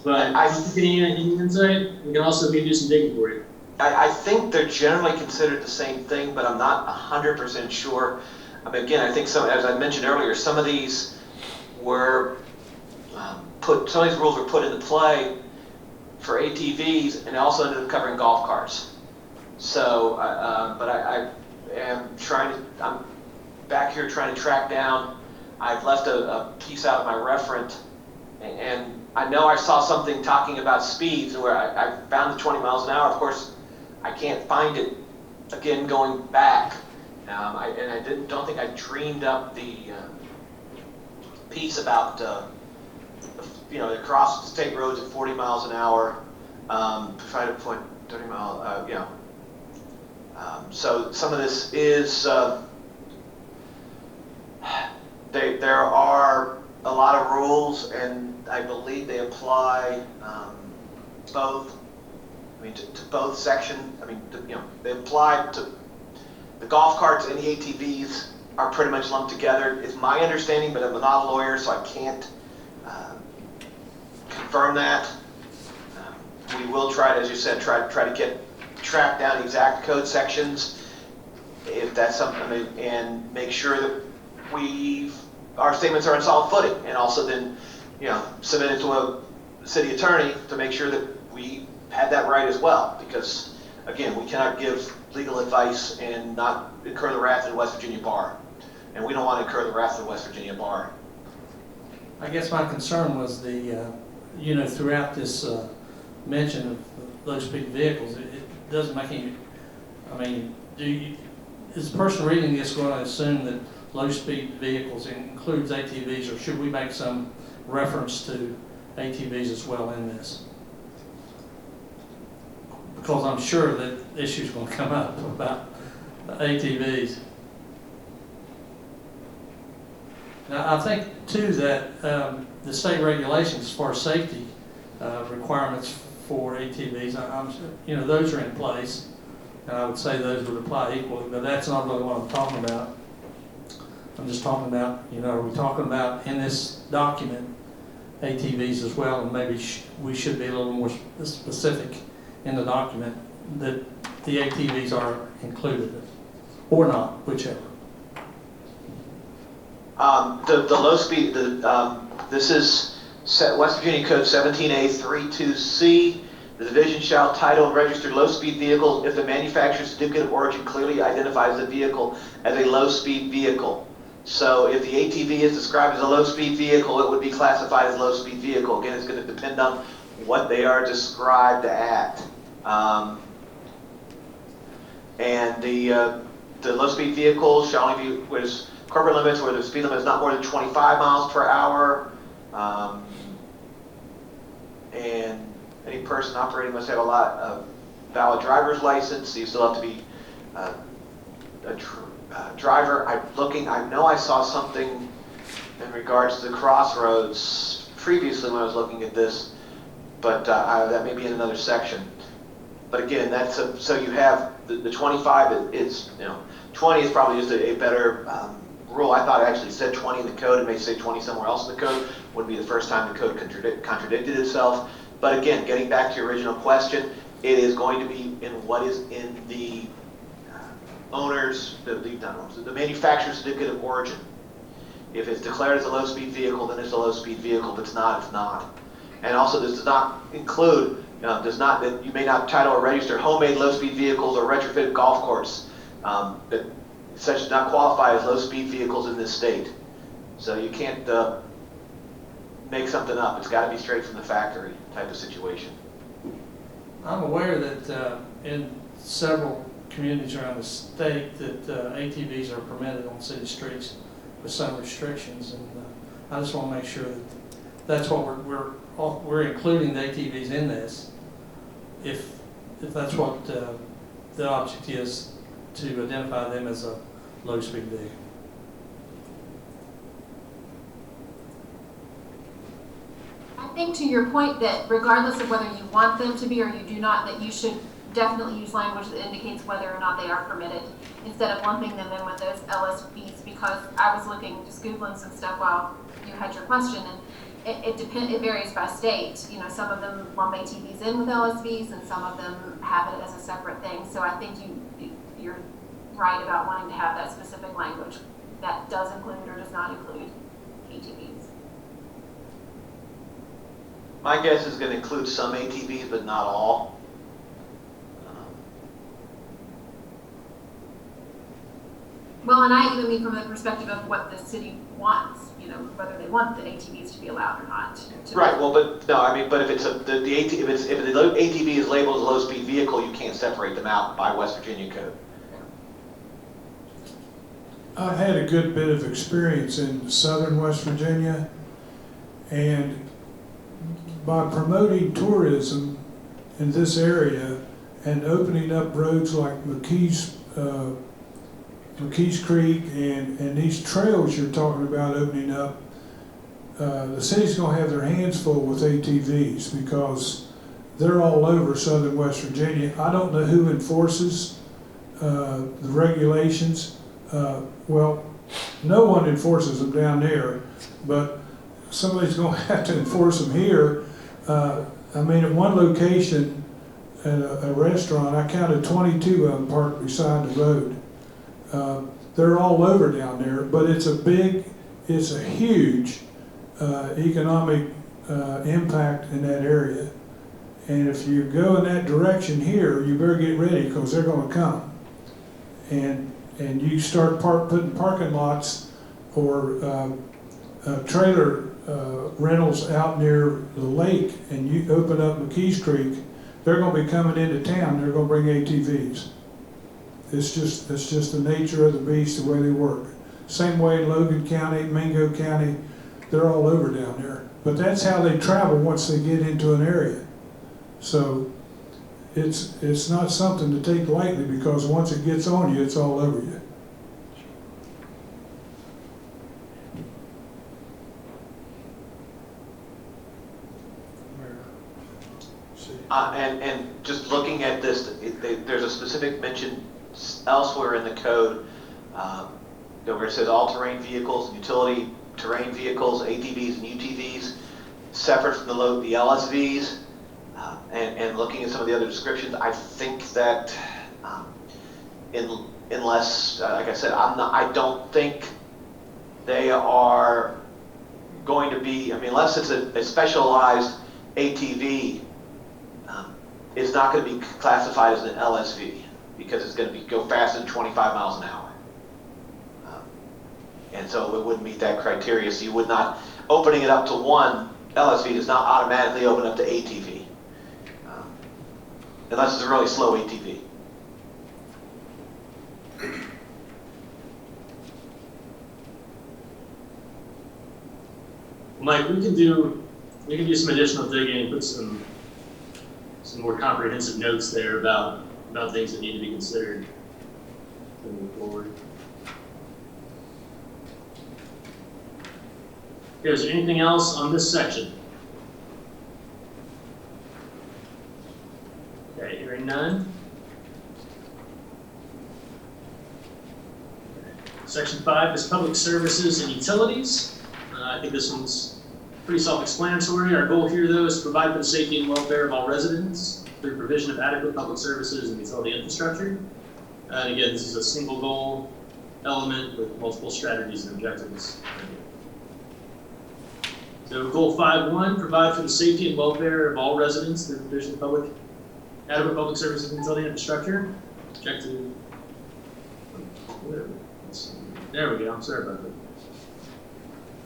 but if you get any insight, we can also maybe do some digging for you. I think they're generally considered the same thing, but I'm not 100% sure. I mean, again, I think as I mentioned earlier, some of these were some of these rules were put into play for ATVs and also ended up covering golf carts. So, but I am I'm back here trying to track down. I've left a piece out of my referent, and I know I saw something talking about speeds where I found the 20 miles an hour. Of course, I can't find it again going back. I don't think I dreamed up the piece about across state roads at 40 miles an hour, try to put 30 mile, so some of this is there are a lot of rules, and I believe they apply both. I mean, to both sections. I mean, they apply to the golf carts and the ATVs are pretty much lumped together, is my understanding, but I'm not a lawyer, so I can't confirm that. We will try to, as you said, try to track down the exact code sections, if that's something, and make sure that our statements are on solid footing, and also then, submit it to a city attorney to make sure that we had that right as well, because again, we cannot give legal advice and not incur the wrath of the West Virginia bar, and we don't want to incur the wrath of the West Virginia bar. I guess my concern was throughout this mention of low-speed vehicles, it doesn't make any, is the person reading this going to assume that low-speed vehicles includes ATVs, or should we make some reference to ATVs as well in this? Because I'm sure that issues going to come up about ATVs. Now, I think too that the state regulations as far as safety requirements for ATVs, those are in place, and I would say those would apply equally. But that's not really what I'm talking about. I'm just talking about, are we talking about in this document ATVs as well? And maybe we should be a little more specific in the document that the ATVs are included, or not, whichever. The low speed, this is West Virginia Code 17A32C. The division shall title and register low-speed vehicles if the manufacturer's certificate of origin clearly identifies the vehicle as a low-speed vehicle. So if the ATV is described as a low-speed vehicle, it would be classified as a low-speed vehicle. Again, it's going to depend on what they are described at. And the low-speed vehicle shall only be where there's corporate limits, where the speed limit is not more than 25 miles per hour. And any person operating must have a valid driver's license. So you still have to be a driver. I know I saw something in regards to the crossroads previously when I was looking at this, but that may be in another section. But again, that's so you have the 25 is 20 is probably just a better rule. I thought it actually said 20 in the code. It may say 20 somewhere else in the code. Would be the first time the code contradicted itself. But again, getting back to your original question, it is going to be in what is in the the manufacturer's certificate of origin. If it's declared as a low-speed vehicle, then it's a low-speed vehicle. If it's not, it's not. And also, this does not include, that you may not title or register homemade low-speed vehicles or retrofitted golf course that such does not qualify as low-speed vehicles in this state. So you can't make something up. It's got to be straight from the factory type of situation. I'm aware that in several communities around the state that ATVs are permitted on city streets with some restrictions, and I just want to make sure that that's what we're including the ATVs in this. If that's what the object is, to identify them as a low-speed vehicle. I think to your point that regardless of whether you want them to be or you do not, that you should definitely use language that indicates whether or not they are permitted instead of lumping them in with those LSVs, because I was just Googling some stuff while you had your question, and it varies by state. Some of them lump ATVs in with LSVs and some of them have it as a separate thing. So I think you're right about wanting to have that specific language that does include or does not include ATVs. My guess is going to include some ATVs, but not all. Well, and I even mean from the perspective of what the city wants, whether they want the ATVs to be allowed or not. Right. Well, but no, but if it's if the ATV is labeled as a low-speed vehicle, you can't separate them out by West Virginia code. I've had a good bit of experience in southern West Virginia, and by promoting tourism in this area and opening up roads like McKee's Creek and these trails you're talking about opening up, the city's going to have their hands full with ATVs because they're all over southern West Virginia. I don't know who enforces the regulations. Well, no one enforces them down there, but somebody's going to have to enforce them here. At one location, at a restaurant, I counted 22 of them parked beside the road. They're all over down there, but it's a huge economic impact in that area. And if you go in that direction here, you better get ready because they're going to come. And you start putting parking lots or trailer rentals out near the lake, and you open up McKee's Creek, they're going to be coming into town. They're going to bring ATVs. It's just the nature of the beast, the way they work. Same way in Logan County, Mingo County, they're all over down there. But that's how they travel once they get into an area. So it's not something to take lightly because once it gets on you, it's all over you. And just looking at this, there's a specific mention elsewhere in the code where it says all-terrain vehicles and utility terrain vehicles, ATVs and UTVs, separate from the LSVs, and looking at some of the other descriptions, I think that unless, like I said, I don't think they are going to be, I mean, unless it's a specialized ATV, it's not going to be classified as an LSV because it's going to go faster than 25 miles an hour. And so it wouldn't meet that criteria. So you would not, opening it up to one LSV does not automatically open up to ATV, unless it's a really slow ATV. Mike, we can do some additional digging and put some more comprehensive notes there about things that need to be considered moving forward. Okay, is there anything else on this section? Okay, hearing none. Section 5 is public services and utilities. I think this one's pretty self-explanatory. Our goal here, though, is to provide for the safety and welfare of all residents through provision of adequate public services and utility infrastructure. And again, this is a single goal element with multiple strategies and objectives. So goal 5.1, provide for the safety and welfare of all residents through provision of adequate public services and utility infrastructure. Objective, there we go, I'm sorry about that.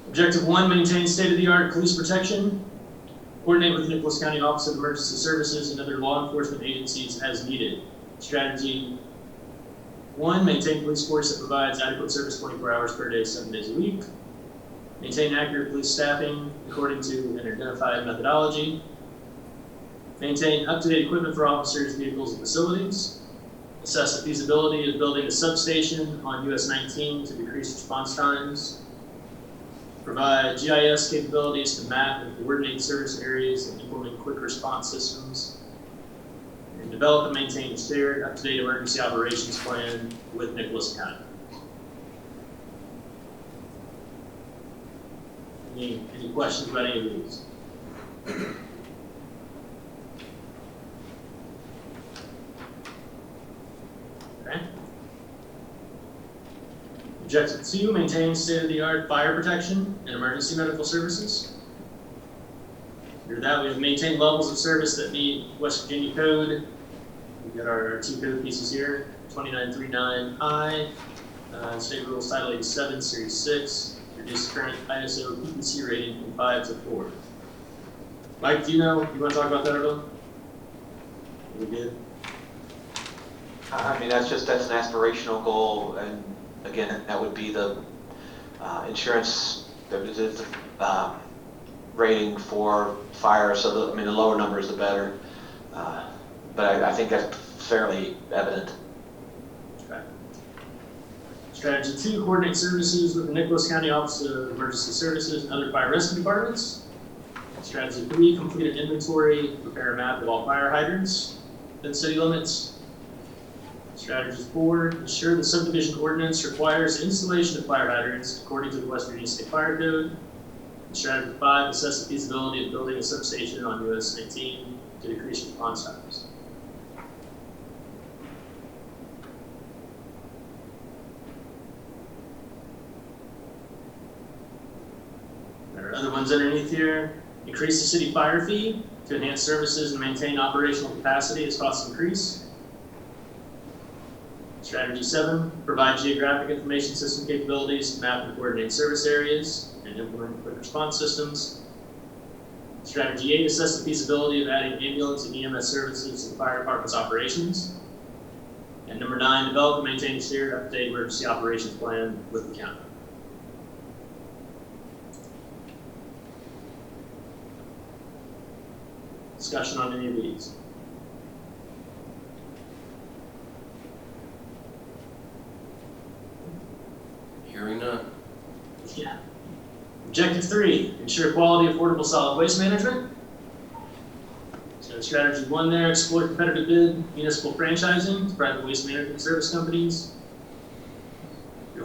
Objective 1, maintain state-of-the-art police protection. Coordinate with Nicholas County Office of Emergency Services and other law enforcement agencies as needed. Strategy 1, maintain police force that provides adequate service 24 hours per day, 7 days a week. Maintain accurate police staffing according to an identified methodology. Maintain up-to-date equipment for officers, vehicles, and facilities. Assess the feasibility of building a substation on US 19 to decrease response times. Provide GIS capabilities to map and coordinate service areas and implement quick response systems. And develop and maintain a shared up-to-date emergency operations plan with Nicholas County. Any questions about any of these? Okay. Objective 2, maintain state-of-the-art fire protection and emergency medical services. Under that, we have maintained levels of service that meet West Virginia code. We've got our 2 code pieces here, 2939I, State Rules Title 87, Series 6. Reduce current ISO PPC rating from 5 to 4. Mike, do you want to talk about that at all? We did. I mean, that's an aspirational goal, and again, that would be the insurance rating for fire. So the lower numbers, the better. But I think that's fairly evident. Okay. Strategy 2, coordinate services with the Nicholas County Office of Emergency Services and other fire rescue departments. Strategy 3, complete an inventory, prepare a map of all fire hydrants within city limits. Strategy 4, ensure the subdivision ordinance requires installation of fire hydrants according to the West Virginia State Fire Code. And strategy 5, assess the feasibility of building a substation on US 19 to decrease response times. There are other ones underneath here. Increase the city fire fee to enhance services and maintain operational capacity as costs increase. Strategy 7, provide geographic information system capabilities to map and coordinate service areas and implement quick response systems. Strategy 8, assess the feasibility of adding ambulance and EMS services to the fire department's operations. And number 9, develop and maintain a shared up-to-date emergency operations plan with the county. Discussion on any of these? Hearing none. Yeah. Objective 3, ensure quality, affordable solid waste management. So strategy 1 there, explore competitive bid, municipal franchising to private waste management service companies.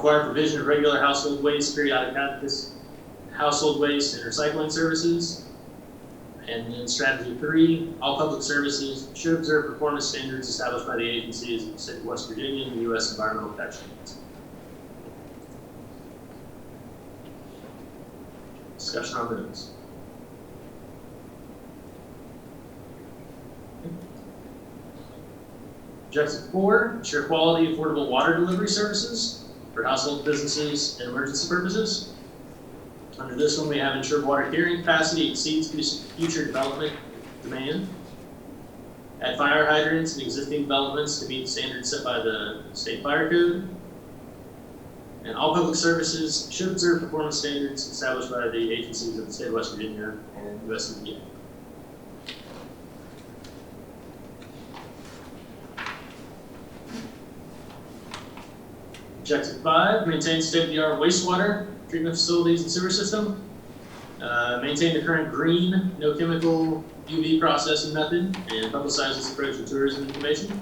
require provision of regular household waste, periodic household waste and recycling services. And then strategy 3, all public services should observe performance standards established by the agencies of the state of West Virginia and the U.S. Environmental Protection Agency. Discussion on those. Objective 4, ensure quality, affordable water delivery services for household, businesses, and emergency purposes. Under this one, we have ensure water carrying capacity exceeds future development demand. Add fire hydrants in existing developments to meet standards set by the state fire code. And all public services should observe performance standards established by the agencies of the state of West Virginia and US EPA. Objective 5, maintain state-of-the-art wastewater treatment facilities and sewer system. Maintain the current green, no chemical UV processing method, and publicize this approach with tourism information.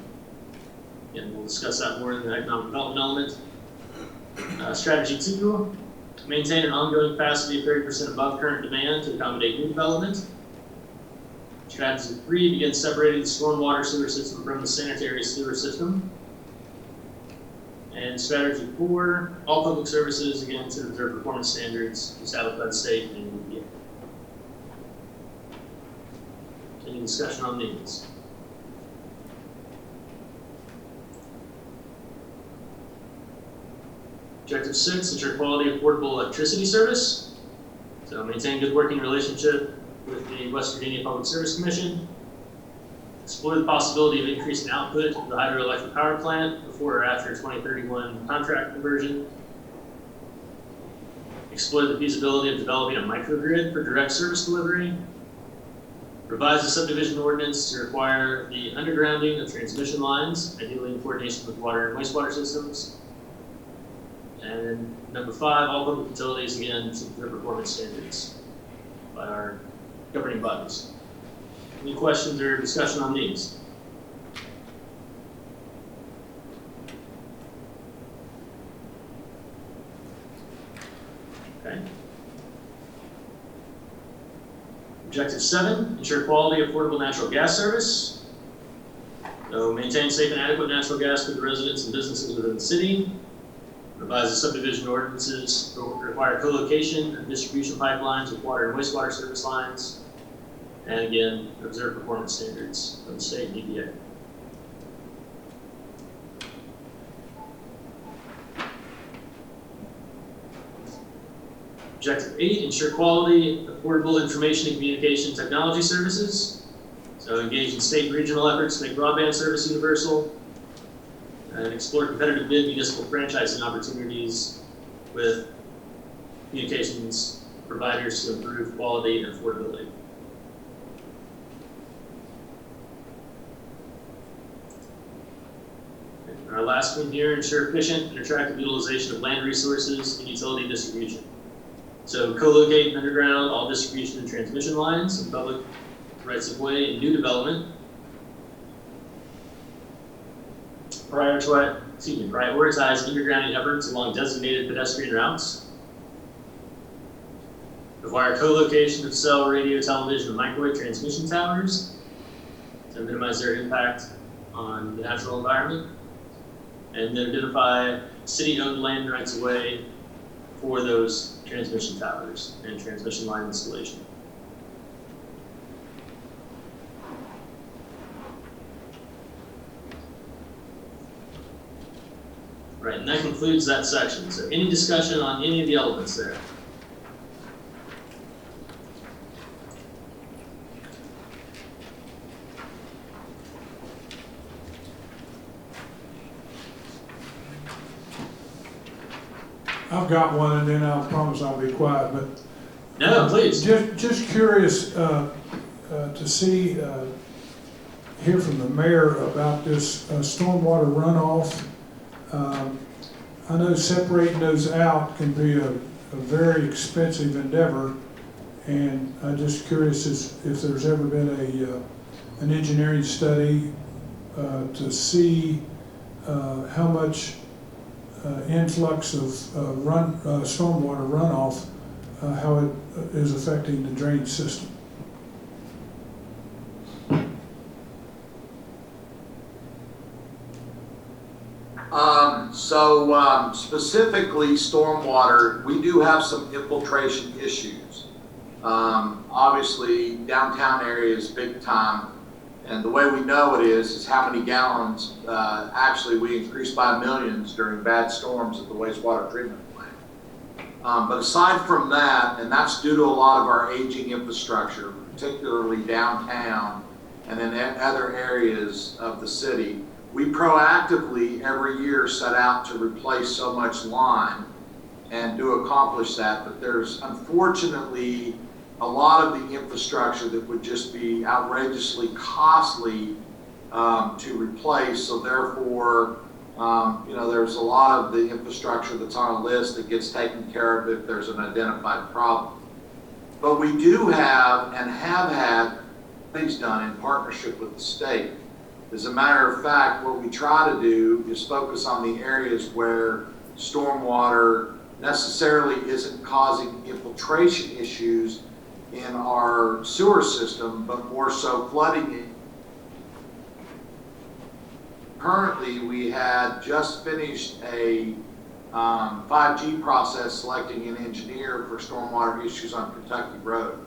And we'll discuss that more in the economic development element. Strategy 2, maintain an ongoing capacity of 30% above current demand to accommodate new development. Strategy 3, begin separating the stormwater sewer system from the sanitary sewer system. And strategy 4, all public services, again, to observe performance standards established by the state and EPA. Any discussion on these? Objective 6, ensure quality, affordable electricity service. So maintain good working relationship with the West Virginia Public Service Commission. Explore the possibility of increasing output of the hydroelectric power plant before or after 2031 contract conversion. Explore the feasibility of developing a microgrid for direct service delivery. Revise the subdivision ordinance to require the undergrounding of transmission lines, ideally in coordination with water and wastewater systems. And number 5, all public utilities, again, should observe performance standards by our governing bodies. Any questions or discussion on these? Okay. Objective 7, ensure quality, affordable natural gas service. So maintain safe and adequate natural gas for the residents and businesses within the city. Revise the subdivision ordinances to require co-location and distribution pipelines with water and wastewater service lines. And again, observe performance standards of the state and EPA. Objective 8, ensure quality, affordable information and communication technology services. So engage in state and regional efforts to make broadband service universal. And explore competitive bid municipal franchising opportunities with communications providers to improve quality and affordability. And our last one here, ensure efficient and attractive utilization of land resources and utility distribution. So co-locate and underground all distribution and transmission lines and public rights of way in new development. Prioritize undergrounding efforts along designated pedestrian routes. Require co-location of cell, radio, television, and microwave transmission towers to minimize their impact on the natural environment. And then identify city-owned land rights of way for those transmission towers and transmission line installation. Right, and that concludes that section. So any discussion on any of the elements there? I've got one, and then I'll promise I'll be quiet, but. No, please. Just curious to see, hear from the mayor about this stormwater runoff. I know separating those out can be a very expensive endeavor, and I'm just curious if there's ever been an engineering study to see how much influx of stormwater runoff, how it is affecting the drainage system. Specifically stormwater, we do have some infiltration issues. Obviously, downtown area is big time, and the way we know it is how many gallons. Actually, we increased by millions during bad storms at the wastewater treatment plant. But aside from that, and that's due to a lot of our aging infrastructure, particularly downtown and in other areas of the city, we proactively every year set out to replace so much line and do accomplish that. But there's unfortunately a lot of the infrastructure that would just be outrageously costly to replace. So therefore, there's a lot of the infrastructure that's on a list that gets taken care of if there's an identified problem. But we do have and have had things done in partnership with the state. As a matter of fact, what we try to do is focus on the areas where stormwater necessarily isn't causing infiltration issues in our sewer system, but more so flooding. Currently, we had just finished a 5G process selecting an engineer for stormwater issues on Kentucky Road.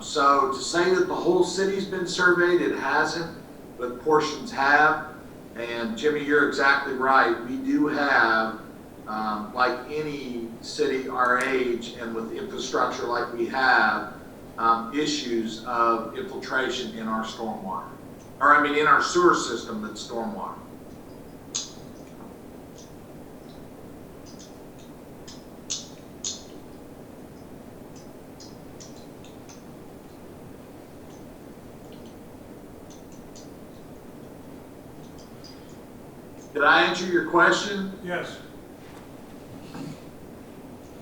So to say that the whole city's been surveyed, it hasn't, but portions have. And Jimmy, you're exactly right. We do have, like any city our age and with infrastructure like we have, issues of infiltration in our stormwater. In our sewer system that's stormwater. Did I answer your question? Yes.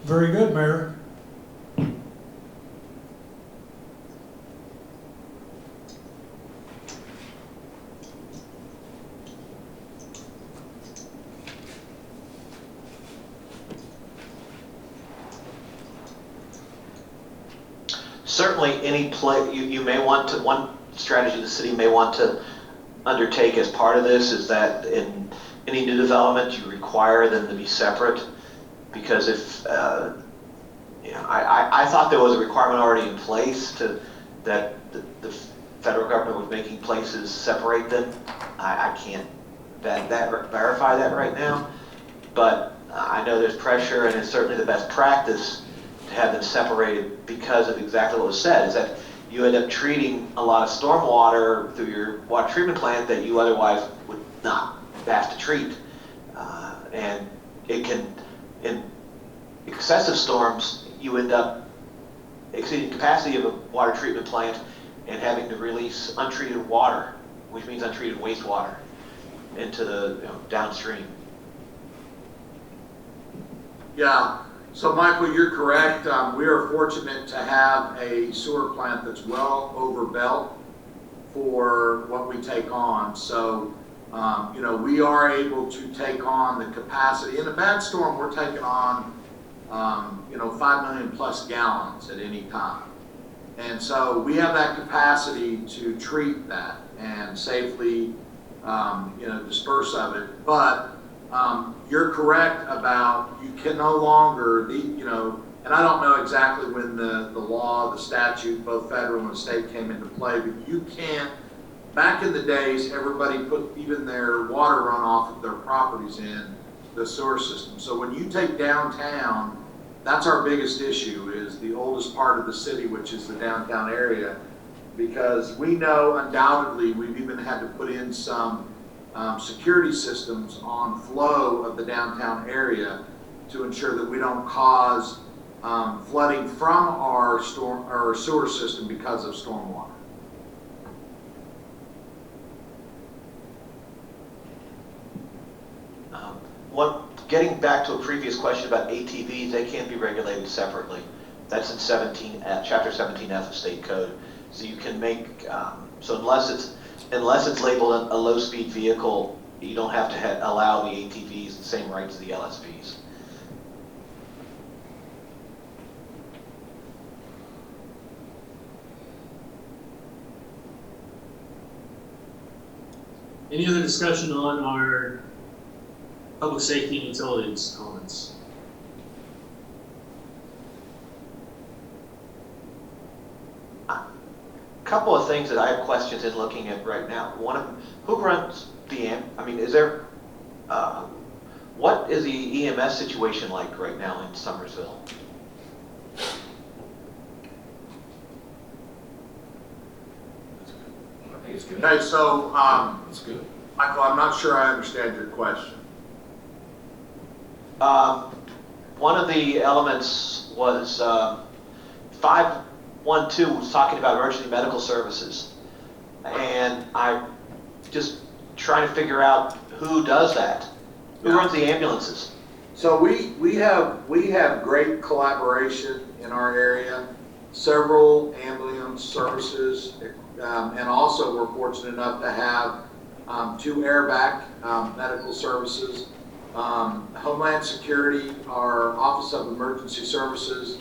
Very good, Mayor. Certainly, you may want to, one strategy the city may want to undertake as part of this is that in any new development, you require them to be separate, because if I thought there was a requirement already in place that the federal government was making places separate them. I can't verify that right now, but I know there's pressure, and it's certainly the best practice to have them separated because of exactly what was said, is that you end up treating a lot of stormwater through your water treatment plant that you otherwise would not have to treat. And it can, in excessive storms, you end up exceeding capacity of a water treatment plant and having to release untreated water, which means untreated wastewater, into the downstream. Yeah. So Michael, you're correct. We are fortunate to have a sewer plant that's well overbuilt for what we take on. So, we are able to take on the capacity. In a bad storm, we're taking on, 5 million plus gallons at any time. And so we have that capacity to treat that and safely, disperse of it. But you're correct about you can no longer, and I don't know exactly when the law, the statute, both federal and state came into play, but you can't, back in the days, everybody put even their water runoff of their properties in the sewer system. So when you take downtown, that's our biggest issue, is the oldest part of the city, which is the downtown area, because we know undoubtedly we've even had to put in some security systems on flow of the downtown area to ensure that we don't cause flooding from our sewer system because of stormwater. Getting back to a previous question about ATVs, they can't be regulated separately. That's in Chapter 17F of State Code. So you can make so unless it's labeled a low-speed vehicle, you don't have to allow the ATVs the same rights as the LSVs. Any other discussion on our public safety and utilities elements? Couple of things that I have questions in looking at right now. One of them, who runs is there, what is the EMS situation like right now in Summersville? I think it's good. Okay, so, That's good. Michael, I'm not sure I understand your question. One of the elements was 512 was talking about emergency medical services. And I'm just trying to figure out who does that. Who runs the ambulances? So we have great collaboration in our area, several ambulance services, and also we're fortunate enough to have 2 airbag medical services. Homeland Security, our Office of Emergency Services,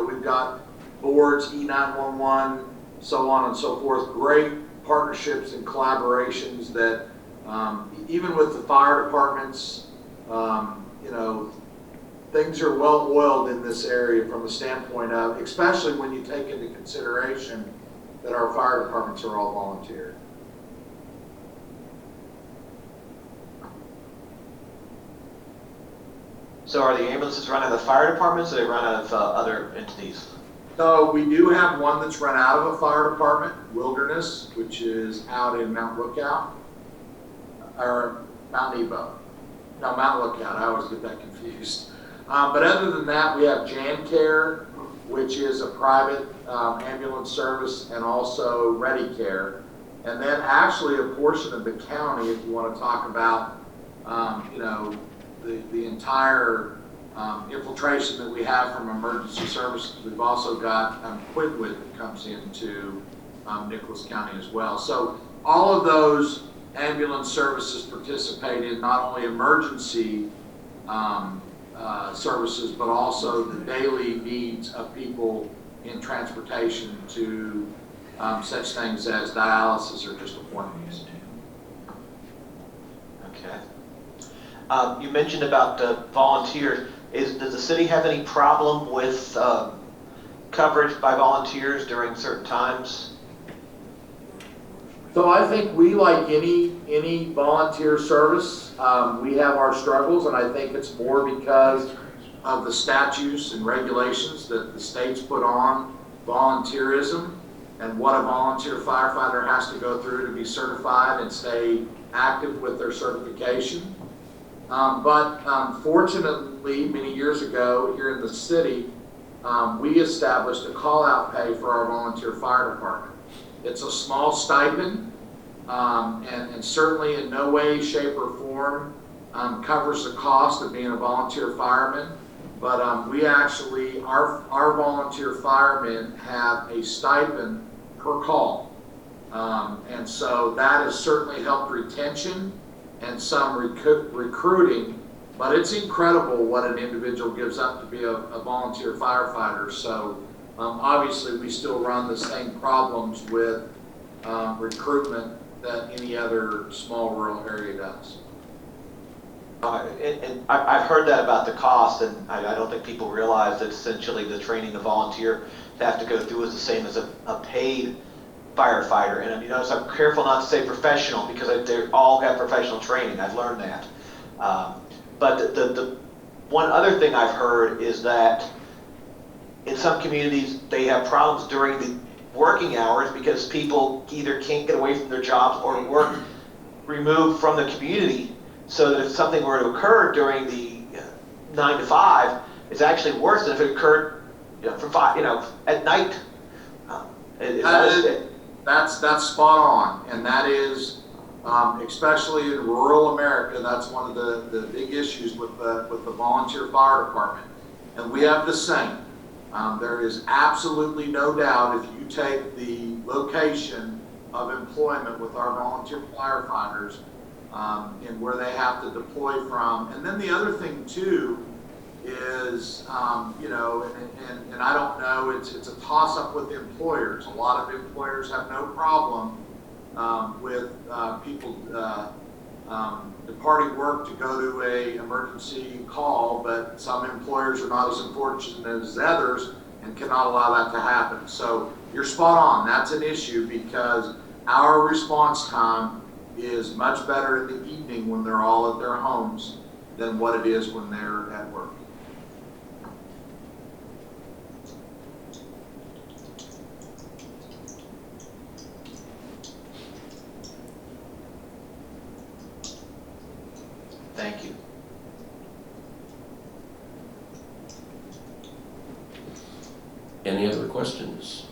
we've got boards, E911, so on and so forth. Great partnerships and collaborations that, even with the fire departments, things are well oiled in this area from the standpoint of, especially when you take into consideration that our fire departments are all volunteer. So are the ambulances run out of the fire departments, or they run out of other entities? So we do have one that's run out of a fire department, Wilderness, which is out in Mount Lookout, or Mount Nebo. No, Mount Lookout, I always get that confused. But other than that, we have JanCare, which is a private ambulance service, and also ReadyCare. And then actually a portion of the county, if you want to talk about, the entire infiltration that we have from emergency services. We've also got Quidwood that comes into Nicholas County as well. So all of those ambulance services participate in not only emergency services, but also the daily needs of people in transportation to such things as dialysis or just appointments. Okay. You mentioned about volunteers. Does the city have any problem with coverage by volunteers during certain times? So I think we, like any volunteer service, we have our struggles, and I think it's more because of the statutes and regulations that the states put on volunteerism and what a volunteer firefighter has to go through to be certified and stay active with their certification. But fortunately, many years ago here in the city, we established a call-out pay for our volunteer fire department. It's a small stipend, and certainly in no way, shape, or form covers the cost of being a volunteer fireman. But we actually, our volunteer firemen have a stipend per call. And so that has certainly helped retention and some recruiting, but it's incredible what an individual gives up to be a volunteer firefighter. So obviously we still run the same problems with recruitment that any other small rural area does. And I've heard that about the cost, and I don't think people realize that essentially the training the volunteer have to go through is the same as a paid firefighter. And you notice I'm careful not to say professional because they all have professional training. I've learned that. But the one other thing I've heard is that in some communities they have problems during the working hours because people either can't get away from their jobs or work removed from the community, so that if something were to occur during the 9 to 5, it's actually worse than if it occurred from 5, at night. That's spot on, and that is, especially in rural America, that's one of the big issues with the volunteer fire department. And we have the same. There is absolutely no doubt if you take the location of employment with our volunteer firefighters, and where they have to deploy from. And then the other thing too is, you know, and I don't know, it's a toss-up with employers. A lot of employers have no problem with people departing work to go to a emergency call, but some employers are not as unfortunate as others and cannot allow that to happen. So you're spot on. That's an issue because our response time is much better in the evening when they're all at their homes than what it is when they're at work. Thank you. Any other questions?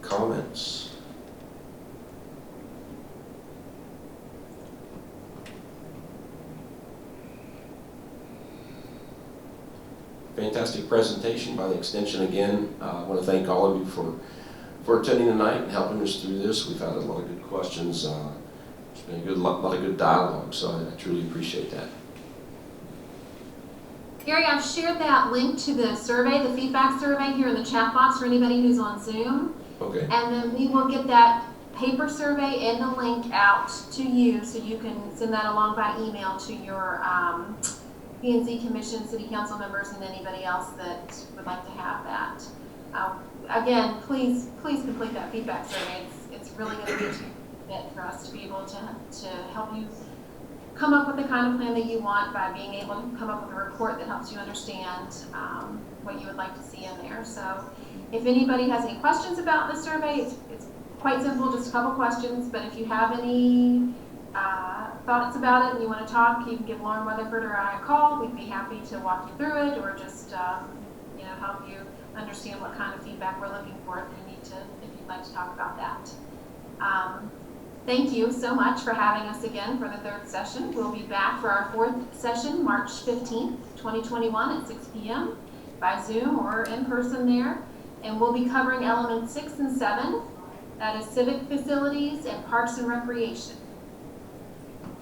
Comments? Fantastic presentation by the extension again. I want to thank all of you for attending tonight and helping us through this. We've had a lot of good questions. It's been a lot of good dialogue, so I truly appreciate that. Gary, I've shared that link to the survey, the feedback survey here in the chat box for anybody who's on Zoom. Okay. And then we will get that paper survey and the link out to you so you can send that along by email to your P&Z Commission, City Council members, and anybody else that would like to have that. Again, please complete that feedback survey. It's really going to be fit for us to be able to help you come up with the kind of plan that you want by being able to come up with a report that helps you understand what you would like to see in there. So if anybody has any questions about the survey, it's quite simple, just a couple questions, but if you have any thoughts about it and you want to talk, you can give Lauren Weatherford or I a call. We'd be happy to walk you through it or just help you understand what kind of feedback we're looking for if you'd like to talk about that. Thank you so much for having us again for the third session. We'll be back for our fourth session, March 15th, 2021 at 6 p.m. by Zoom or in person there. And we'll be covering elements 6 and 7. That is civic facilities and parks and recreation.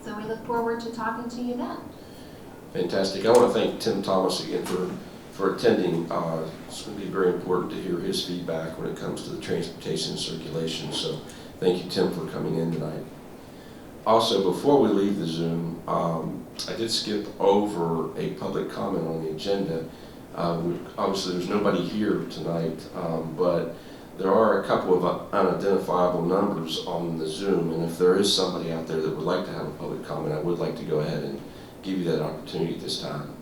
So we look forward to talking to you then. Fantastic. I want to thank Tim Thomas again for attending. It's going to be very important to hear his feedback when it comes to the transportation and circulation. So thank you, Tim, for coming in tonight. Also, before we leave the Zoom, I did skip over a public comment on the agenda. Obviously, there's nobody here tonight, but there are a couple of unidentifiable numbers on the Zoom, and if there is somebody out there that would like to have a public comment, I would like to go ahead and give you that opportunity at this time.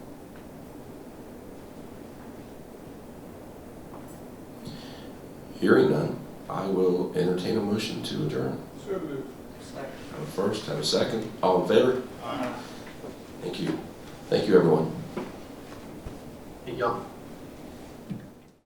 Hearing none, I will entertain a motion to adjourn. So moved. Have a first, have a second. All in favor? Aye. Thank you. Thank you, everyone. Thank y'all.